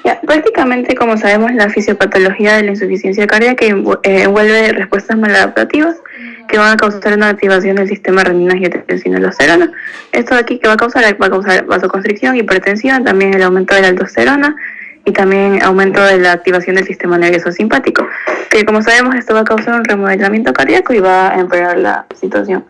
Ya, prácticamente, como sabemos, la fisiopatología de la insuficiencia cardíaca envuelve respuestas maladaptativas que van a causar una activación del sistema renina-angiotensina-aldosterona. Esto de aquí que va a causar vasoconstricción, hipertensión, también el aumento de la aldosterona y también aumento de la activación del sistema nervioso simpático, que como sabemos esto va a causar un remodelamiento cardíaco y va a empeorar la situación.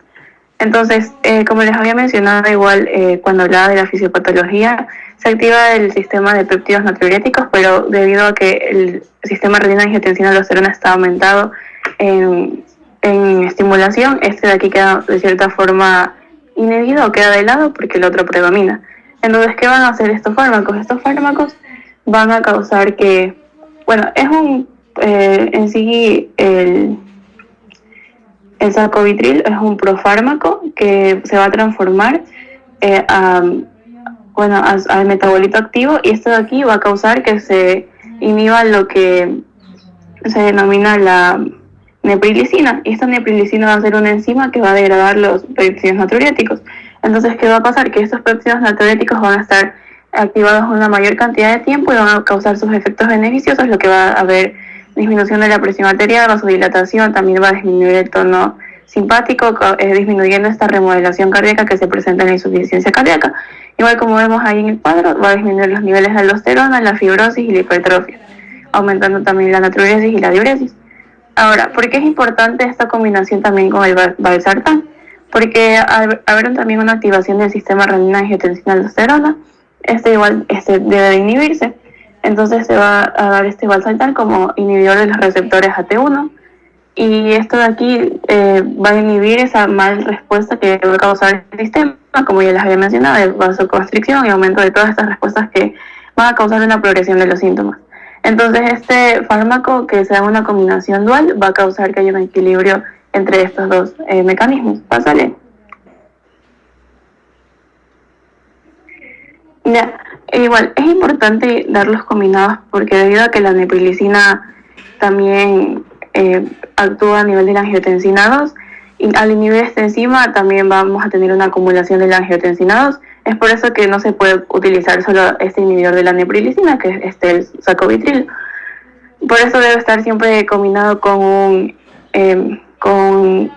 Entonces, como les había mencionado igual cuando hablaba de la fisiopatología, se activa el sistema de péptidos natriuréticos, pero debido a que el sistema renina-angiotensina-aldosterona está aumentado en estimulación, este de aquí queda de cierta forma inhibido o queda de lado porque el otro predomina. Entonces, ¿qué van a hacer estos fármacos? Estos fármacos van a causar que, bueno, es en sí el sacubitril es un profármaco que se va a transformar al metabolito activo, y esto de aquí va a causar que se inhiba lo que se denomina la neprilicina, y esta neprilicina va a ser una enzima que va a degradar los péptidos natriuréticos. Entonces, ¿qué va a pasar? Que estos péptidos natriuréticos van a estar activados una mayor cantidad de tiempo y van a causar sus efectos beneficiosos, lo que va a haber disminución de la presión arterial, vasodilatación, también va a disminuir el tono simpático, disminuyendo esta remodelación cardíaca que se presenta en la insuficiencia cardíaca. Igual como vemos ahí en el cuadro, va a disminuir los niveles de aldosterona, la fibrosis y la hipertrofia, aumentando también la natriuresis y la diuresis. Ahora, ¿por qué es importante esta combinación también con el valsartán? Porque al haber también una activación del sistema renina-angiotensina-aldosterona, este debe de inhibirse. Entonces se va a dar este valsartán como inhibidor de los receptores AT1, y esto de aquí va a inhibir esa mal respuesta que va a causar el sistema, como ya les había mencionado, de vasoconstricción y aumento de todas estas respuestas que van a causar una progresión de los síntomas. Entonces este fármaco, que sea una combinación dual, va a causar que haya un equilibrio entre estos dos mecanismos. Pásale. Ya, igual, es importante darlos combinados porque debido a que la neprilicina también actúa a nivel de la angiotensina 2, y al inhibir esta enzima también vamos a tener una acumulación de la angiotensina 2. Es por eso que no se puede utilizar solo este inhibidor de la neprilicina, que es el sacubitril. Por eso debe estar siempre combinado con un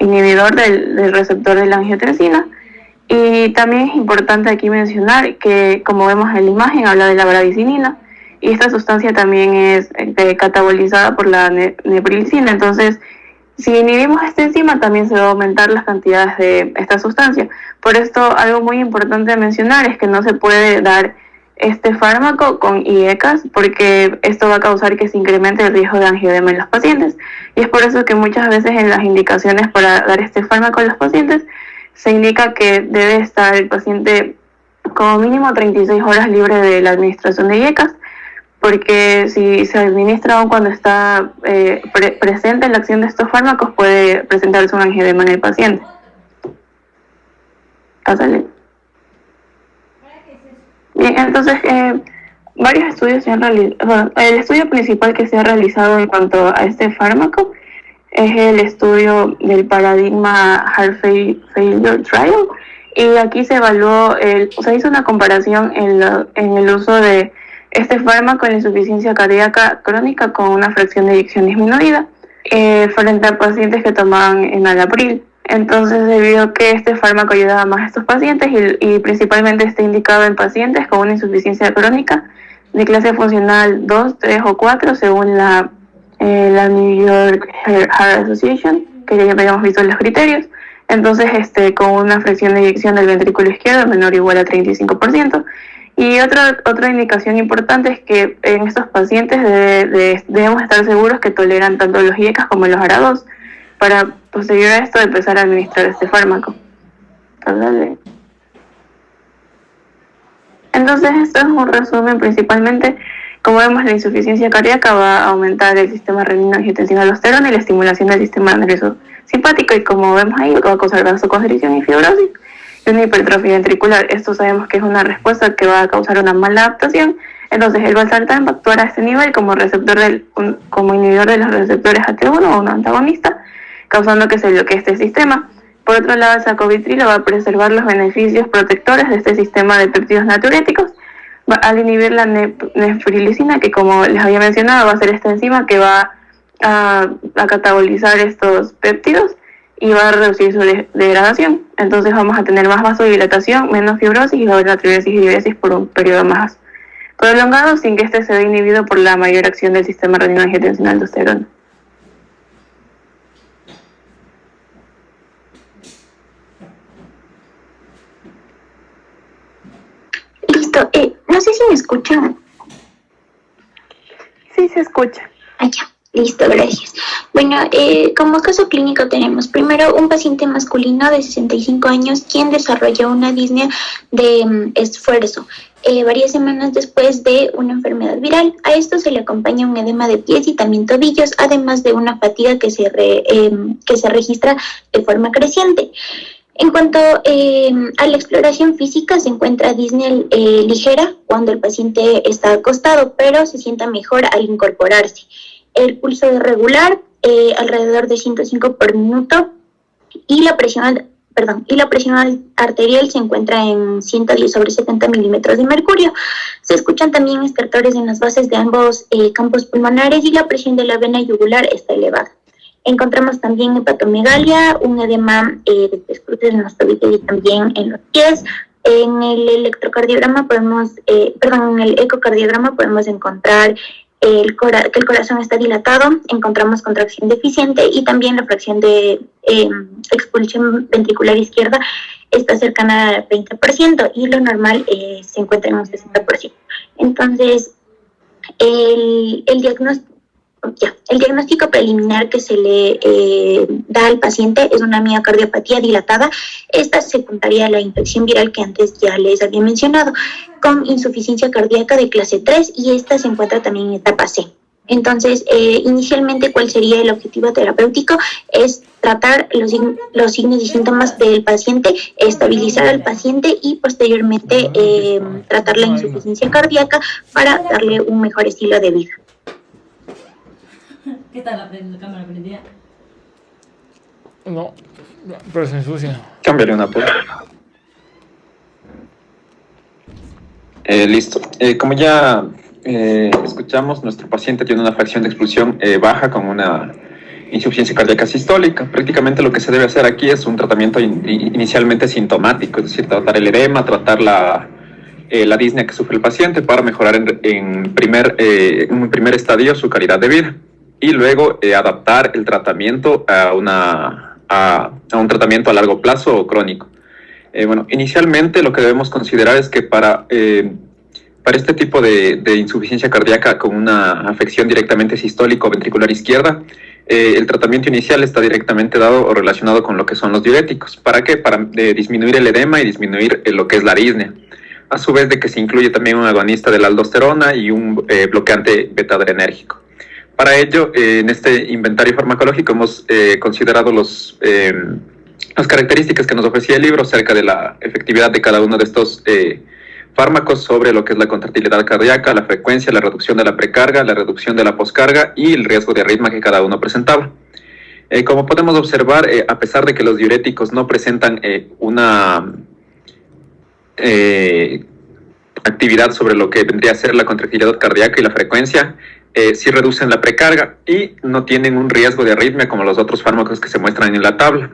inhibidor del receptor de la angiotensina. Y también es importante aquí mencionar que, como vemos en la imagen, habla de la bradicinina, y esta sustancia también es catabolizada por la neprilicina. Entonces, si inhibimos esta enzima, también se va a aumentar las cantidades de esta sustancia. Por esto, algo muy importante de mencionar es que no se puede dar este fármaco con IECAS, porque esto va a causar que se incremente el riesgo de angioedema en los pacientes. Y es por eso que muchas veces en las indicaciones para dar este fármaco a los pacientes se indica que debe estar el paciente como mínimo 36 horas libre de la administración de IECAS, porque si se administra aún cuando está presente la acción de estos fármacos, puede presentarse un angioedema en el paciente. Pásale. Bien, entonces, varios estudios se han realizado. Bueno, el estudio principal que se ha realizado en cuanto a este fármaco es el estudio del Paradigma Heart Failure Trial, y aquí se evaluó, se hizo una comparación en el uso de este fármaco en la insuficiencia cardíaca crónica con una fracción de eyección disminuida frente a pacientes que tomaban enalapril. Entonces, debido a que este fármaco ayudaba más a estos pacientes y principalmente está indicado en pacientes con una insuficiencia crónica de clase funcional 2, 3 o 4, según la New York Heart Association, que ya habíamos visto los criterios. Entonces, con una fracción de eyección del ventrículo izquierdo menor o igual a 35%. Y otra indicación importante es que en estos pacientes debemos estar seguros que toleran tanto los IECAS como los ARA2, para posterior a esto empezar a administrar este fármaco. Entonces, esto es un resumen. Principalmente, como vemos, la insuficiencia cardíaca va a aumentar el sistema renina-angiotensina-aldosterona y la estimulación del sistema nervioso simpático, y como vemos ahí, va a causar vasoconstricción y fibrosis y una hipertrofia ventricular. Esto sabemos que es una respuesta que va a causar una mala adaptación. Entonces, el valsartán va a actuar a este nivel como como inhibidor de los receptores AT1 o un antagonista, causando que se bloquee este sistema. Por otro lado, el sacubitril va a preservar los beneficios protectores de este sistema de péptidos natriuréticos, al inhibir la neprilicina, que como les había mencionado va a ser esta enzima que va a catabolizar estos péptidos y va a reducir su degradación. Entonces vamos a tener más vasodilatación, menos fibrosis y va a haber natriuresis y diuresis por un periodo más prolongado sin que este se vea inhibido por la mayor acción del sistema renina-angiotensina-aldosterona. Listo. No sé si me escuchan. Sí, se escucha. Ya. Listo, gracias. Bueno, como caso clínico tenemos primero un paciente masculino de 65 años quien desarrolló una disnea de esfuerzo varias semanas después de una enfermedad viral. A esto se le acompaña un edema de pies y también tobillos, además de una fatiga que se registra de forma creciente. En cuanto a la exploración física, se encuentra disnea ligera cuando el paciente está acostado, pero se sienta mejor al incorporarse. El pulso es regular, alrededor de 105 por minuto, y la presión arterial se encuentra en 110/70 milímetros de mercurio. Se escuchan también estertores en las bases de ambos campos pulmonares y la presión de la vena yugular está elevada. Encontramos también hepatomegalia, un edema de descruces en los tobillos y también en los pies. En el electrocardiograma en el ecocardiograma podemos encontrar que el corazón está dilatado, encontramos contracción deficiente y también la fracción de expulsión ventricular izquierda está cercana al 20% y lo normal se encuentra en un 60%. Entonces, el diagnóstico preliminar que se le da al paciente es una miocardiopatía dilatada. Esta secundaria a la infección viral que antes ya les había mencionado, con insuficiencia cardíaca de clase 3 y esta se encuentra también en etapa C. Entonces, inicialmente, ¿cuál sería el objetivo terapéutico? Es tratar los signos y síntomas del paciente, estabilizar al paciente y posteriormente tratar la insuficiencia cardíaca para darle un mejor estilo de vida. ¿Qué tal la cámara prendida? No, pero se ensucia. Cámbiale una por. Listo. Como ya escuchamos, nuestro paciente tiene una fracción de expulsión baja con una insuficiencia cardíaca sistólica. Prácticamente lo que se debe hacer aquí es un tratamiento inicialmente sintomático, es decir, tratar el edema, tratar la disnea que sufre el paciente para mejorar en un primer estadio su calidad de vida. Y luego adaptar el tratamiento a un tratamiento a largo plazo o crónico. Inicialmente lo que debemos considerar es que para este tipo de insuficiencia cardíaca con una afección directamente sistólica o ventricular izquierda, el tratamiento inicial está directamente dado o relacionado con lo que son los diuréticos. ¿Para qué? Para disminuir el edema y disminuir lo que es la disnea. A su vez de que se incluye también un agonista de la aldosterona y un bloqueante beta-adrenérgico. Para ello, en este inventario farmacológico hemos considerado las características que nos ofrecía el libro acerca de la efectividad de cada uno de estos fármacos sobre lo que es la contractilidad cardíaca, la frecuencia, la reducción de la precarga, la reducción de la poscarga y el riesgo de arritmia que cada uno presentaba. Como podemos observar, a pesar de que los diuréticos no presentan una actividad sobre lo que vendría a ser la contractilidad cardíaca y la frecuencia, sí reducen la precarga y no tienen un riesgo de arritmia como los otros fármacos que se muestran en la tabla.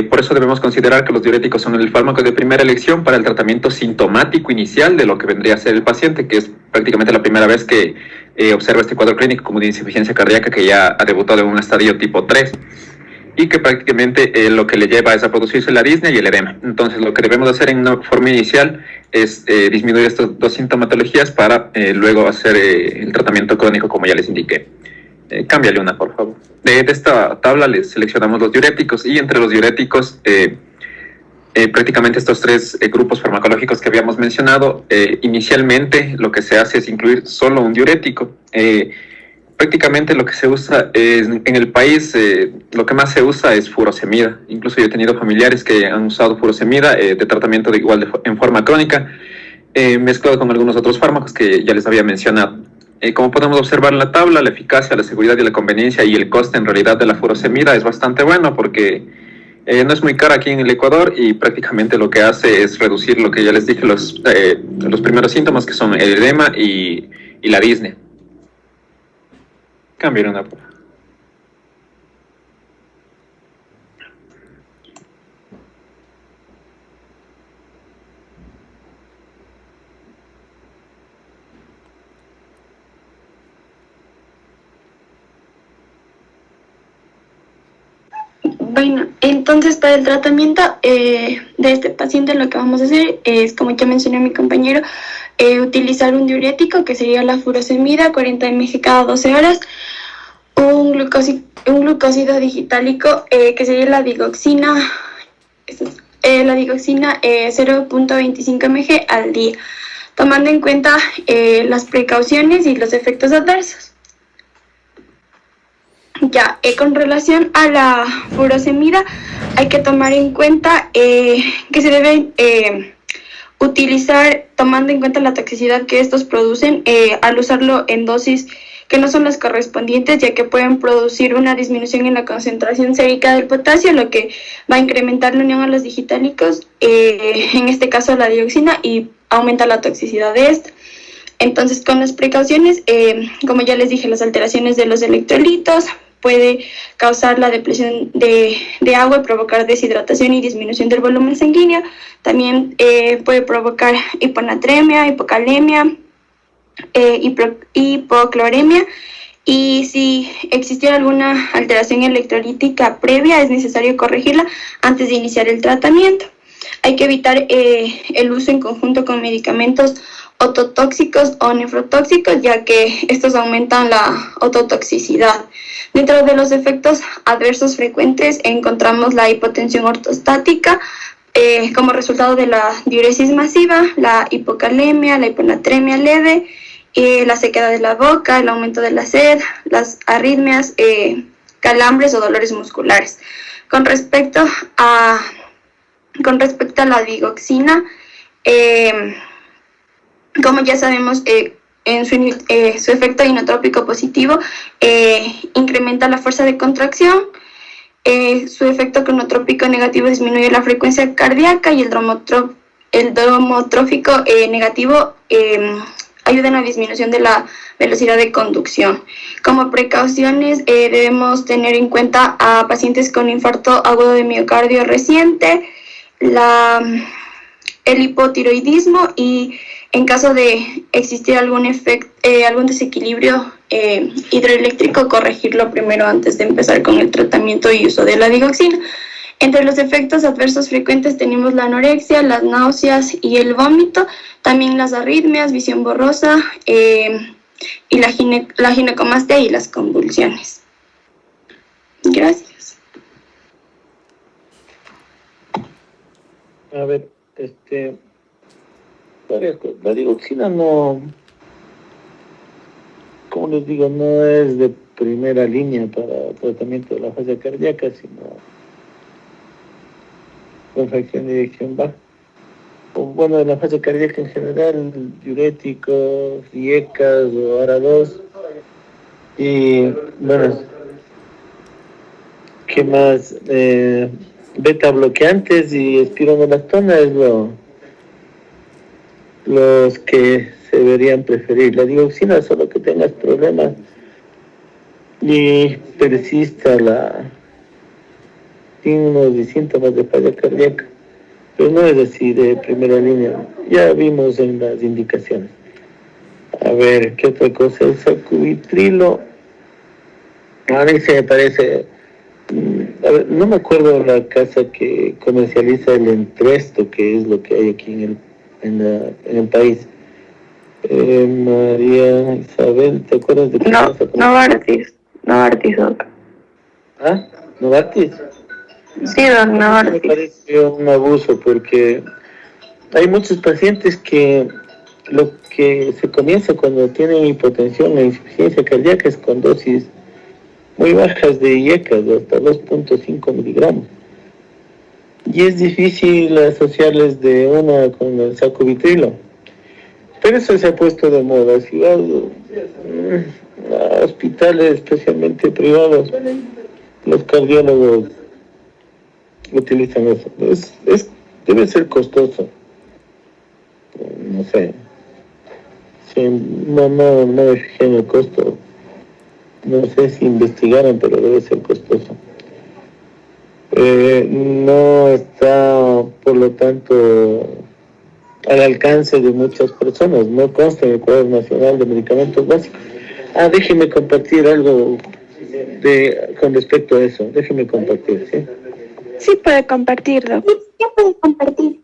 Por eso debemos considerar que los diuréticos son el fármaco de primera elección para el tratamiento sintomático inicial de lo que vendría a ser el paciente, que es prácticamente la primera vez que observa este cuadro clínico como de insuficiencia cardíaca que ya ha debutado en un estadio tipo 3 y que prácticamente lo que le lleva es a producirse la disnea y el edema. Entonces lo que debemos hacer en una forma inicial es disminuir estas dos sintomatologías para luego hacer el tratamiento crónico como ya les indiqué. Cámbiale una, por favor. De esta tabla les seleccionamos los diuréticos y entre los diuréticos prácticamente estos tres grupos farmacológicos que habíamos mencionado, inicialmente lo que se hace es incluir solo un diurético. Prácticamente lo que se usa en el país, lo que más se usa es furosemida. Incluso yo he tenido familiares que han usado furosemida de tratamiento en forma crónica, mezclado con algunos otros fármacos que ya les había mencionado. Como podemos observar en la tabla, la eficacia, la seguridad y la conveniencia y el coste en realidad de la furosemida es bastante bueno porque No es muy cara aquí en el Ecuador y prácticamente lo que hace es reducir lo que ya les dije, los primeros síntomas que son el edema y la disnea. Cambiar una. Bueno, entonces para el tratamiento de este paciente lo que vamos a hacer es, como ya mencionó mi compañero, utilizar un diurético que sería la furosemida, 40 mg cada 12 horas, un glucósido digitálico que sería la digoxina 0.25 mg al día, tomando en cuenta las precauciones y los efectos adversos. Ya, con relación a la furosemida, hay que tomar en cuenta que se debe utilizar tomando en cuenta la toxicidad que estos producen al usarlo en dosis que no son las correspondientes, ya que pueden producir una disminución en la concentración sérica del potasio, lo que va a incrementar la unión a los digitálicos, en este caso la dioxina, y aumenta la toxicidad de esta. Entonces, con las precauciones, como ya les dije, las alteraciones de los electrolitos, puede causar la depresión de agua y provocar deshidratación y disminución del volumen sanguíneo. También puede provocar hiponatremia, hipocalemia, hipocloremia. Y si existiera alguna alteración electrolítica previa, es necesario corregirla antes de iniciar el tratamiento. Hay que evitar el uso en conjunto con medicamentos ototóxicos o nefrotóxicos, ya que estos aumentan la ototoxicidad. Dentro de los efectos adversos frecuentes encontramos la hipotensión ortostática como resultado de la diuresis masiva, la hipocalemia, la hiponatremia leve, la sequedad de la boca, el aumento de la sed, las arritmias, calambres o dolores musculares. Con respecto a la digoxina, como ya sabemos, en su efecto inotrópico positivo, incrementa la fuerza de contracción. Su efecto cronotrópico negativo disminuye la frecuencia cardíaca, y el dromotrófico negativo ayuda en la disminución de la velocidad de conducción. Como precauciones, debemos tener en cuenta a pacientes con infarto agudo de miocardio reciente, el hipotiroidismo, y en caso de existir algún desequilibrio hidroeléctrico, corregirlo primero antes de empezar con el tratamiento y uso de la digoxina. Entre los efectos adversos frecuentes tenemos la anorexia, las náuseas y el vómito, también las arritmias, visión borrosa y la ginecomastia y las convulsiones. Gracias. A ver, la digoxina no, como les digo, no es de primera línea para tratamiento de la falla cardíaca, sino con fracción de eyección baja. O bueno, de la falla cardíaca en general, diuréticos, IECAS o ARA2. Y bueno, ¿qué más? Beta bloqueantes y espironolactona es los que se deberían preferir. La digoxina, solo que tengas problemas y persista signos y síntomas de falla cardíaca, pero no es así de primera línea. Ya vimos en las indicaciones. A ver, ¿qué otra cosa? El sacubitrilo. A mí se me parece... A ver, no me acuerdo la casa que comercializa el Entresto, que es lo que hay aquí en el país. María Isabel, ¿te acuerdas de qué casa? Novartis, doc. ¿Ah? ¿Novartis? Sí, doc, Novartis. Me parece un abuso, porque hay muchos pacientes que lo que se comienza cuando tienen hipotensión e insuficiencia cardíaca es con dosis muy bajas de IECAS, de hasta 2.5 miligramos. Y es difícil asociarles de una con el sacubitrilo. Pero eso se ha puesto de moda. Si vas a hospitales especialmente privados, los cardiólogos utilizan eso. Debe ser costoso. No sé. Sí, no me fijé en el costo. No sé si investigaron, pero debe ser costoso. No está, por lo tanto, al alcance de muchas personas. No consta en el Cuadro Nacional de Medicamentos Básicos. Déjeme compartir algo con respecto a eso. Déjeme compartir, ¿sí? Sí puede compartirlo. Ya puedes compartir.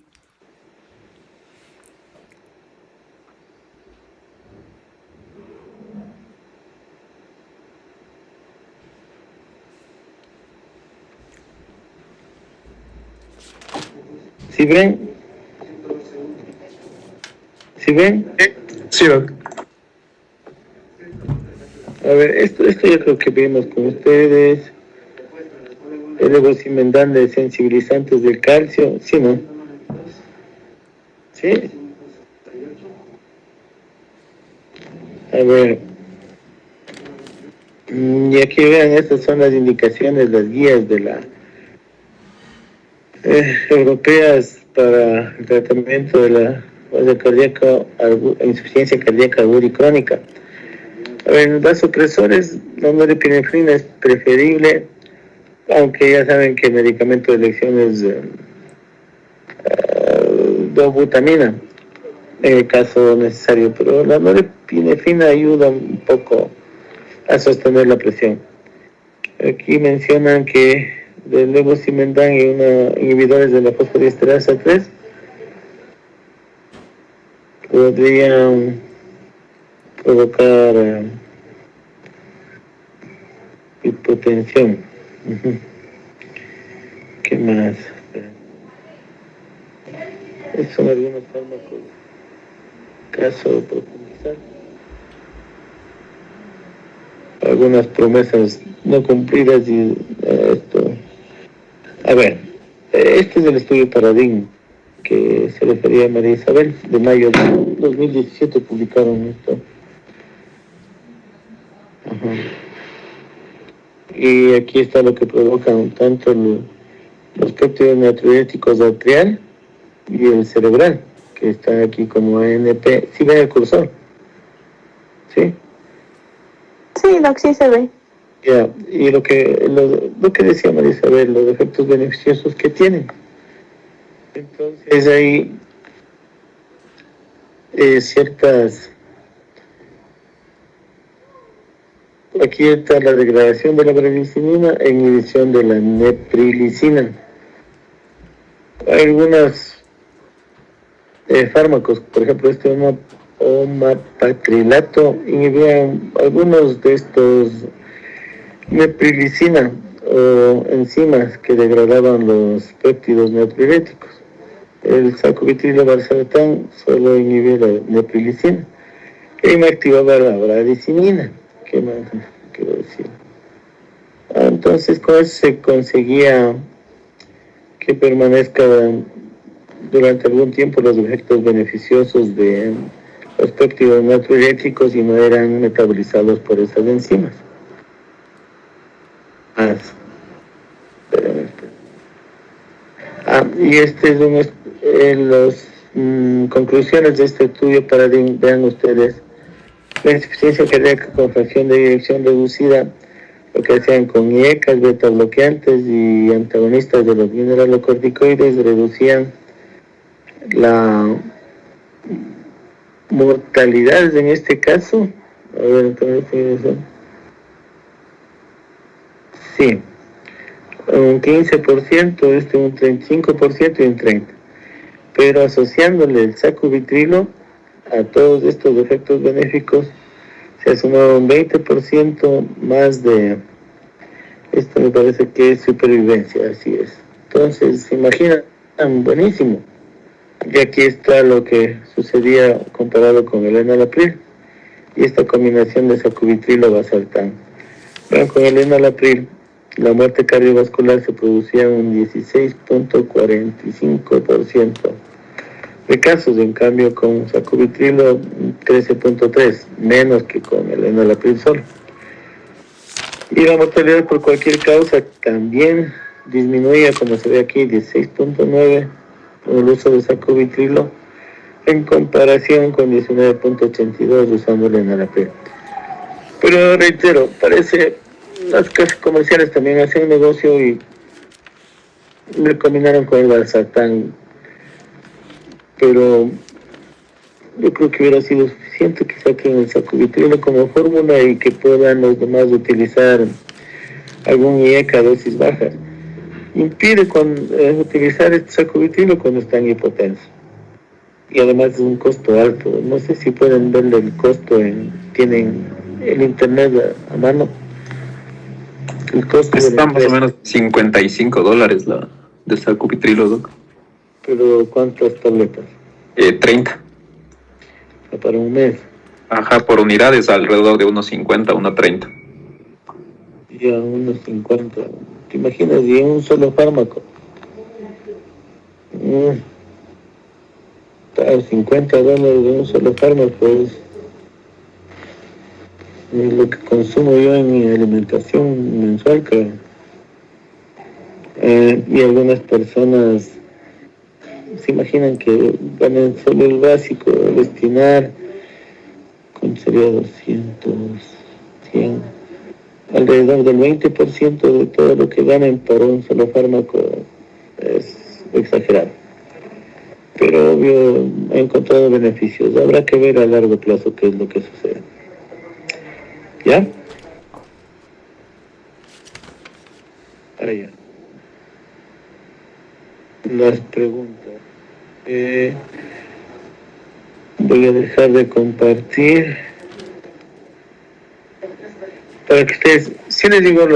¿Sí ven? ¿Sí ven? Sí, doc. A ver, esto yo creo que vimos con ustedes. El levosimendan de sensibilizantes del calcio, ¿sí, no? ¿Sí? A ver. Y aquí vean, estas son las indicaciones, las guías de la europeas para el tratamiento de la falla cardíaca, insuficiencia cardíaca aguda y crónica. A ver, en los vasopresores, la norepinefrina es preferible, aunque ya saben que el medicamento de elección es dobutamina, en el caso necesario, pero la norepinefrina ayuda un poco a sostener la presión. Aquí mencionan que del levosimendan y inhibidores de la fosfodiesterasa 3 podrían provocar hipotensión. ¿Qué más? Estos son algunos fármacos. Caso de profundizar. Algunas promesas no cumplidas y esto. A ver, este es el estudio Paradigma que se refería a María Isabel, de mayo de 2017 publicaron esto. Ajá. Y aquí está lo que provocan tanto los péptidos natriuréticos arterial y el cerebral, que están aquí como ANP. ¿Sí ven el cursor? ¿Sí? Sí, Doc, sí se ve. Ya, y lo que decía María Isabel, los efectos beneficiosos que tienen. Entonces hay ciertas... Aquí está la degradación de la bradicinina e inhibición de la neprilicina. Hay algunos fármacos, por ejemplo este omapatrilato, inhibían algunos de estos neprilicina o enzimas que degradaban los péptidos natriuréticos. El sacubitrilo valsartán solo inhibía la neprilicina e inactivaba la bradicinina. ¿Qué más quiero decir? Entonces con eso se conseguía que permanezca durante algún tiempo los efectos beneficiosos de los péptidos natriuréticos y no eran metabolizados por esas enzimas. Y este es las conclusiones de este estudio Paradigma. Vean ustedes, la insuficiencia cardíaca con fracción de eyección reducida, lo que hacían con IECAs, beta bloqueantes y antagonistas de los mineralocorticoides, reducían la mortalidad en este caso. A ver, entonces, sí, un 15%, un 35% y un 30%. Pero asociándole el sacubitrilo a todos estos efectos benéficos, se ha sumado un 20% más de, esto me parece que es supervivencia, así es. Entonces, se imaginan, buenísimo. Y aquí está lo que sucedía comparado con el enalapril y esta combinación de sacubitrilo valsartán. Bueno, con el enalapril, la muerte cardiovascular se producía un 16.45% de casos, en cambio con sacubitrilo 13.3%, menos que con el enalapril solo. Y la mortalidad por cualquier causa también disminuía, como se ve aquí, 16.9 con el uso de sacubitrilo, en comparación con 19.82 usándolo en Arapé. Pero reitero, parece las casas comerciales también hacen negocio y le combinaron con el valsartán, pero yo creo que hubiera sido suficiente que saquen el sacubitrilo como fórmula y que puedan los demás utilizar algún IECA a dosis bajas. Impide utilizar este sacubitrilo cuando están hipotensos. Y además es un costo alto. No sé si pueden verle el costo, tienen el internet a mano. El costo está más o menos $55 la del sacubitrilo, Doc. Pero ¿cuántas tabletas? 30. Para un mes. Ajá, por unidades alrededor de unos 50, unos 30. Ya, unos 50. ¿Te imaginas? Y en un solo fármaco. $50 de un solo fármaco es lo que consumo yo en mi alimentación mensual, creo. Y algunas personas se imaginan que ganan solo el básico, destinar, con sería 200, 100, alrededor del 20% de todo lo que ganen por un solo fármaco es exagerado. Pero obvio, he encontrado beneficios. Habrá que ver a largo plazo qué es lo que sucede. ¿Ya? Para allá. Las preguntas. Voy a dejar de compartir para que ustedes, si les digo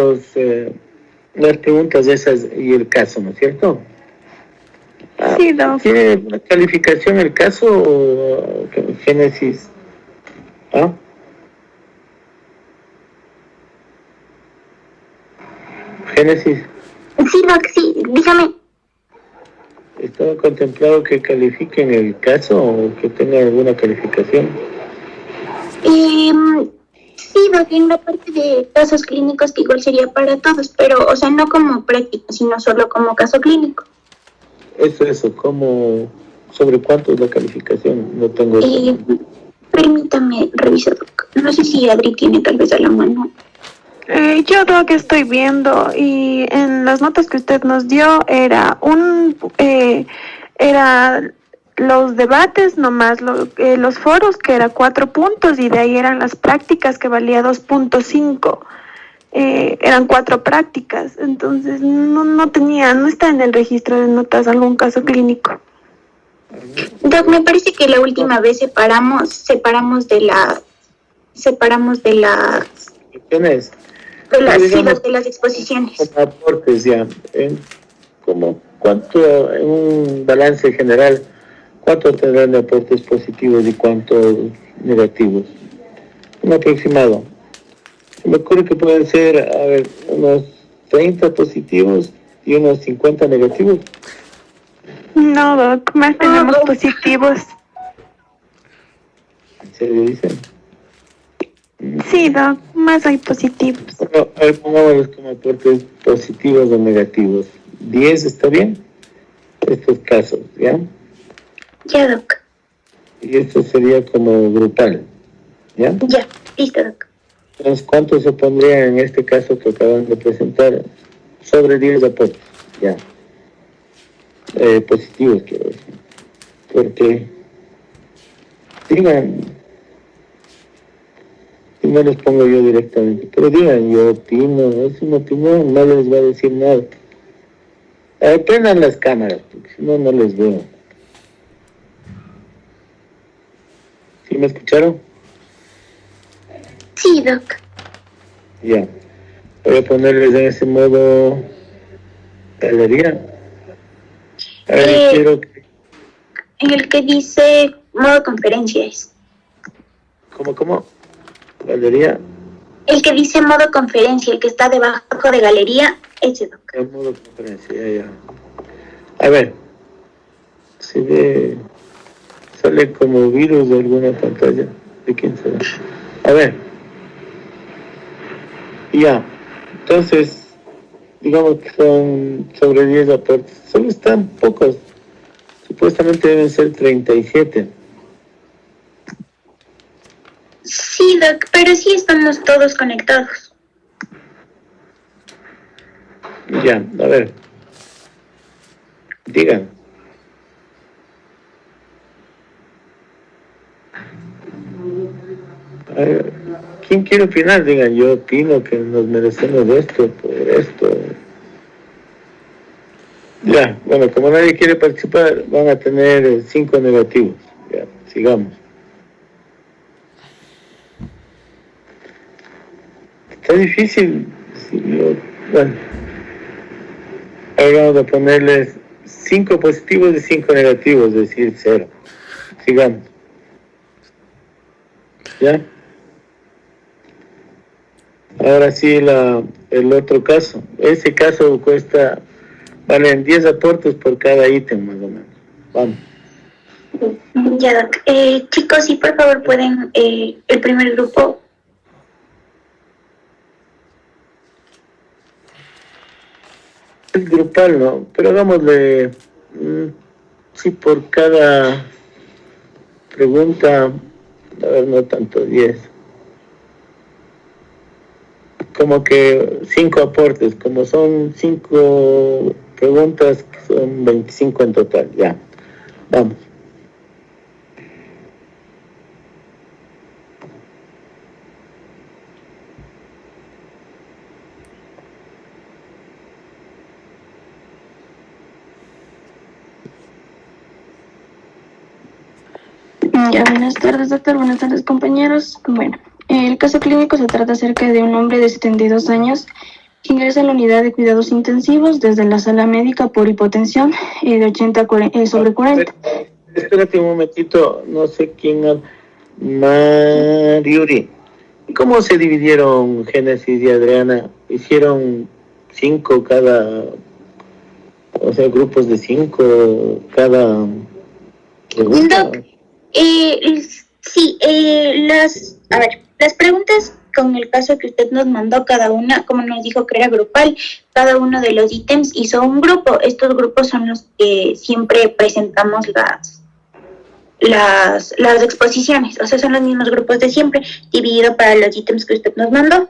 las preguntas esas y el caso, ¿no es cierto? Sí, Doc. ¿Tiene una calificación el caso o Génesis? ¿Ah? Génesis. Sí, Doc, sí, dígame. ¿Estaba contemplado que califiquen el caso o que tenga alguna calificación? Sí, Doc, en la parte de casos clínicos que igual sería para todos, pero, o sea, no como práctica, sino solo como caso clínico. Eso, ¿cómo? ¿Sobre cuánto es la calificación? No tengo... Permítame revisar, Doc. No sé si Adri tiene tal vez a la mano. Yo lo que estoy viendo y en las notas que usted nos dio era era los debates nomás, los foros que era 4 puntos y de ahí eran las prácticas que valía 2.5. Eran 4 prácticas, entonces no está en el registro de notas algún caso clínico. Doc, me parece que la última vez separamos de las ¿Tienes? de las exposiciones. Como aportes ya, como cuánto en un balance general, cuánto tendrán de aportes positivos y cuántos negativos. Un aproximado. Se me ocurre que pueden ser, unos 30 positivos y unos 50 negativos. No, Doc, más tenemos positivos. ¿En serio dicen? Sí, Doc, más hay positivos. Bueno, pongámoslos como aportes positivos o negativos. 10 está bien. Estos casos, ¿ya? Ya, Doc. Y esto sería como grupal, ¿ya? Ya, listo, Doc. Entonces, ¿cuánto se pondría en este caso que acaban de presentar? Sobre 10 aportes, ya. Positivos, quiero decir. Porque, digan, y no les pongo yo directamente, pero digan, yo opino, es una opinión, no les va a decir nada. Prendan las cámaras, porque si no, no les veo. ¿Sí me escucharon? Sí, Doc. Ya. Voy a ponerles en ese modo galería. A ver, quiero que... En el que dice modo conferencias. ¿Cómo? Galería. El que dice modo conferencia, el que está debajo de galería, ese, Doc. El modo conferencia, ya. A ver. Se ve... Sale como virus de alguna pantalla. ¿De quién será? A ver. Ya. Entonces, digamos que son sobre 10 aportes. Solo están pocos. Supuestamente deben ser 37. Sí, Doc, pero sí estamos todos conectados. Ya, a ver. Digan. A ver, ¿quién quiere opinar? Digan, yo opino que nos merecemos esto, por esto. Ya, bueno, como nadie quiere participar, van a tener 5 negativos. Ya, sigamos. Está difícil. Sí, bueno, ahora vamos a ponerles 5 positivos y 5 negativos, es decir, 0. Sigamos. ¿Ya? Ahora sí, el otro caso. Ese caso valen 10 aportes por cada ítem, más o menos. Vamos. Ya, Doc. Chicos, sí, por favor, pueden el primer grupo. Es grupal, ¿no? Pero hagámosle, sí, por cada pregunta, a ver, no tanto, 10. Como que 5 aportes, como son 5 preguntas, que son 25 en total, ya. Vamos. Ya, buenas tardes, doctor. Buenas tardes, compañeros. Bueno, el caso clínico se trata acerca de un hombre de 72 años que ingresa en la unidad de cuidados intensivos desde la sala médica por hipotensión de 80 sobre 40. Espérate un momentito, no sé quién habla. Mariuri. ¿Cómo se dividieron Génesis y Adriana? ¿Hicieron 5 cada, o sea, grupos de 5 cada pregunta? Doc, sí, las preguntas con el caso que usted nos mandó, cada una, como nos dijo que era grupal, cada uno de los ítems hizo un grupo. Estos grupos son los que siempre presentamos las exposiciones, o sea, son los mismos grupos de siempre, dividido para los ítems que usted nos mandó.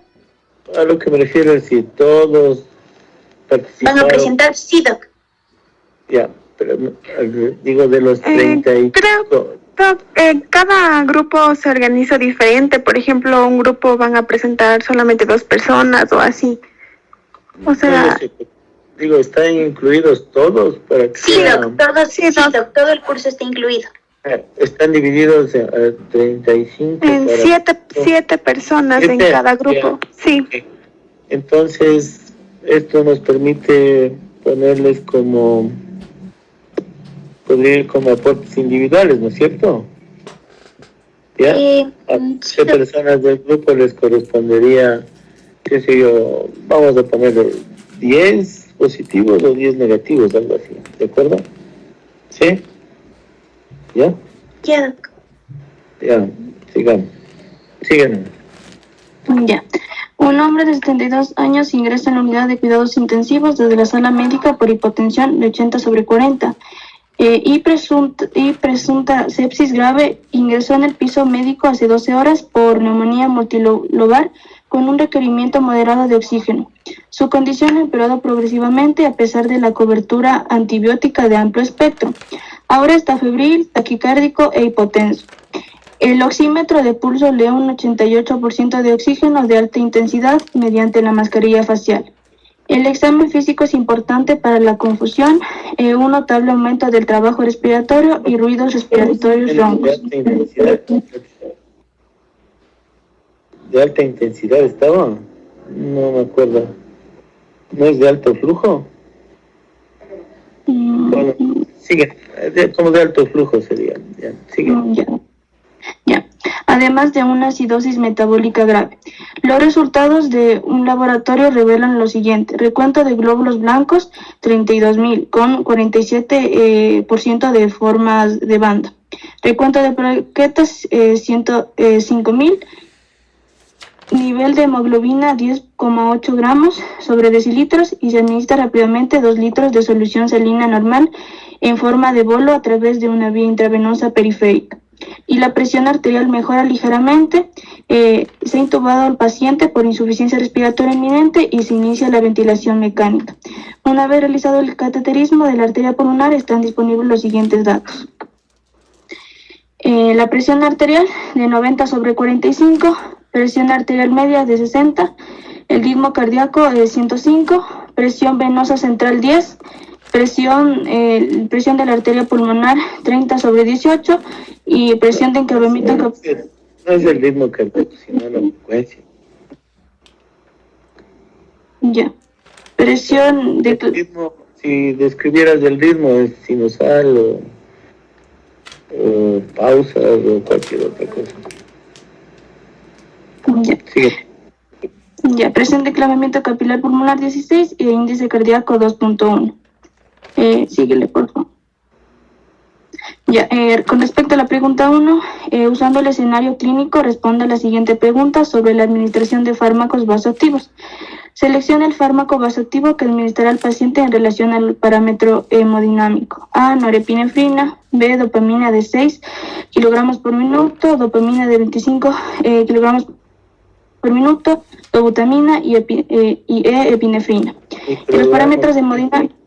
A lo que me refiero es si todos participaron. Van a presentar, sí, Doc. Ya, pero digo de los 30 y... Cada grupo se organiza diferente. Por ejemplo, un grupo van a presentar solamente 2 personas o así. O sea... Digo, ¿están incluidos todos? Para que sí, Doc, todos, sí, Doc, todo el curso está incluido. Están divididos en 35... En 7 personas en cada grupo, sí. Okay. Entonces, esto nos permite ponerles como... podría ir como aportes individuales, ¿no es cierto? ¿Ya? A 7 personas del grupo les correspondería, qué sé yo, vamos a poner 10 positivos o 10 negativos, algo así, ¿de acuerdo? ¿Sí? ¿Ya? Ya, Doc. Ya, sigamos. Síguenos. Ya. Un hombre de 72 años ingresa en la unidad de cuidados intensivos desde la sala médica por hipotensión de 80 sobre 40. Y presunta sepsis grave, ingresó en el piso médico hace 12 horas por neumonía multilobar con un requerimiento moderado de oxígeno. Su condición ha empeorado progresivamente a pesar de la cobertura antibiótica de amplio espectro. Ahora está febril, taquicárdico e hipotenso. El oxímetro de pulso lee un 88% de oxígeno de alta intensidad mediante la mascarilla facial. El examen físico es importante para la confusión, un notable aumento del trabajo respiratorio y ruidos respiratorios roncos. ¿De alta intensidad estaba? No me acuerdo. ¿No es de alto flujo? Bueno, sigue. Como de alto flujo sería. Ya, sigue. Ya. Además de una acidosis metabólica grave. Los resultados de un laboratorio revelan lo siguiente: recuento de glóbulos blancos 32.000 con 47% de formas de banda. Recuento de plaquetas 105.000 nivel de hemoglobina 10,8 gramos sobre decilitros y se administra rápidamente 2 litros de solución salina normal en forma de bolo a través de una vía intravenosa periférica. Y la presión arterial mejora ligeramente, se ha intubado al paciente por insuficiencia respiratoria inminente y se inicia la ventilación mecánica. Una vez realizado el cateterismo de la arteria pulmonar, están disponibles los siguientes datos. La presión arterial de 90 sobre 45, presión arterial media de 60, el ritmo cardíaco de 105, presión venosa central 10, presión de la arteria pulmonar 30 sobre 18 y presión de encabamiento. No es el ritmo cardíaco, sino la frecuencia. Ya. Presión de... El ritmo, si describieras el ritmo, es sinusal o pausa o cualquier otra cosa. Ya. Sigue. Ya, presión de clavamiento capilar pulmonar 16 e índice cardíaco 2.1. Síguele, por favor. Ya, con respecto a la pregunta 1, usando el escenario clínico, responde a la siguiente pregunta sobre la administración de fármacos vasoactivos. Selecciona el fármaco vasoactivo que administrará al paciente en relación al parámetro hemodinámico. A, norepinefrina. B, dopamina de 6 kilogramos por minuto, dopamina de 25 kilogramos por minuto, dobutamina y epinefrina. Y los parámetros hemodinámicos.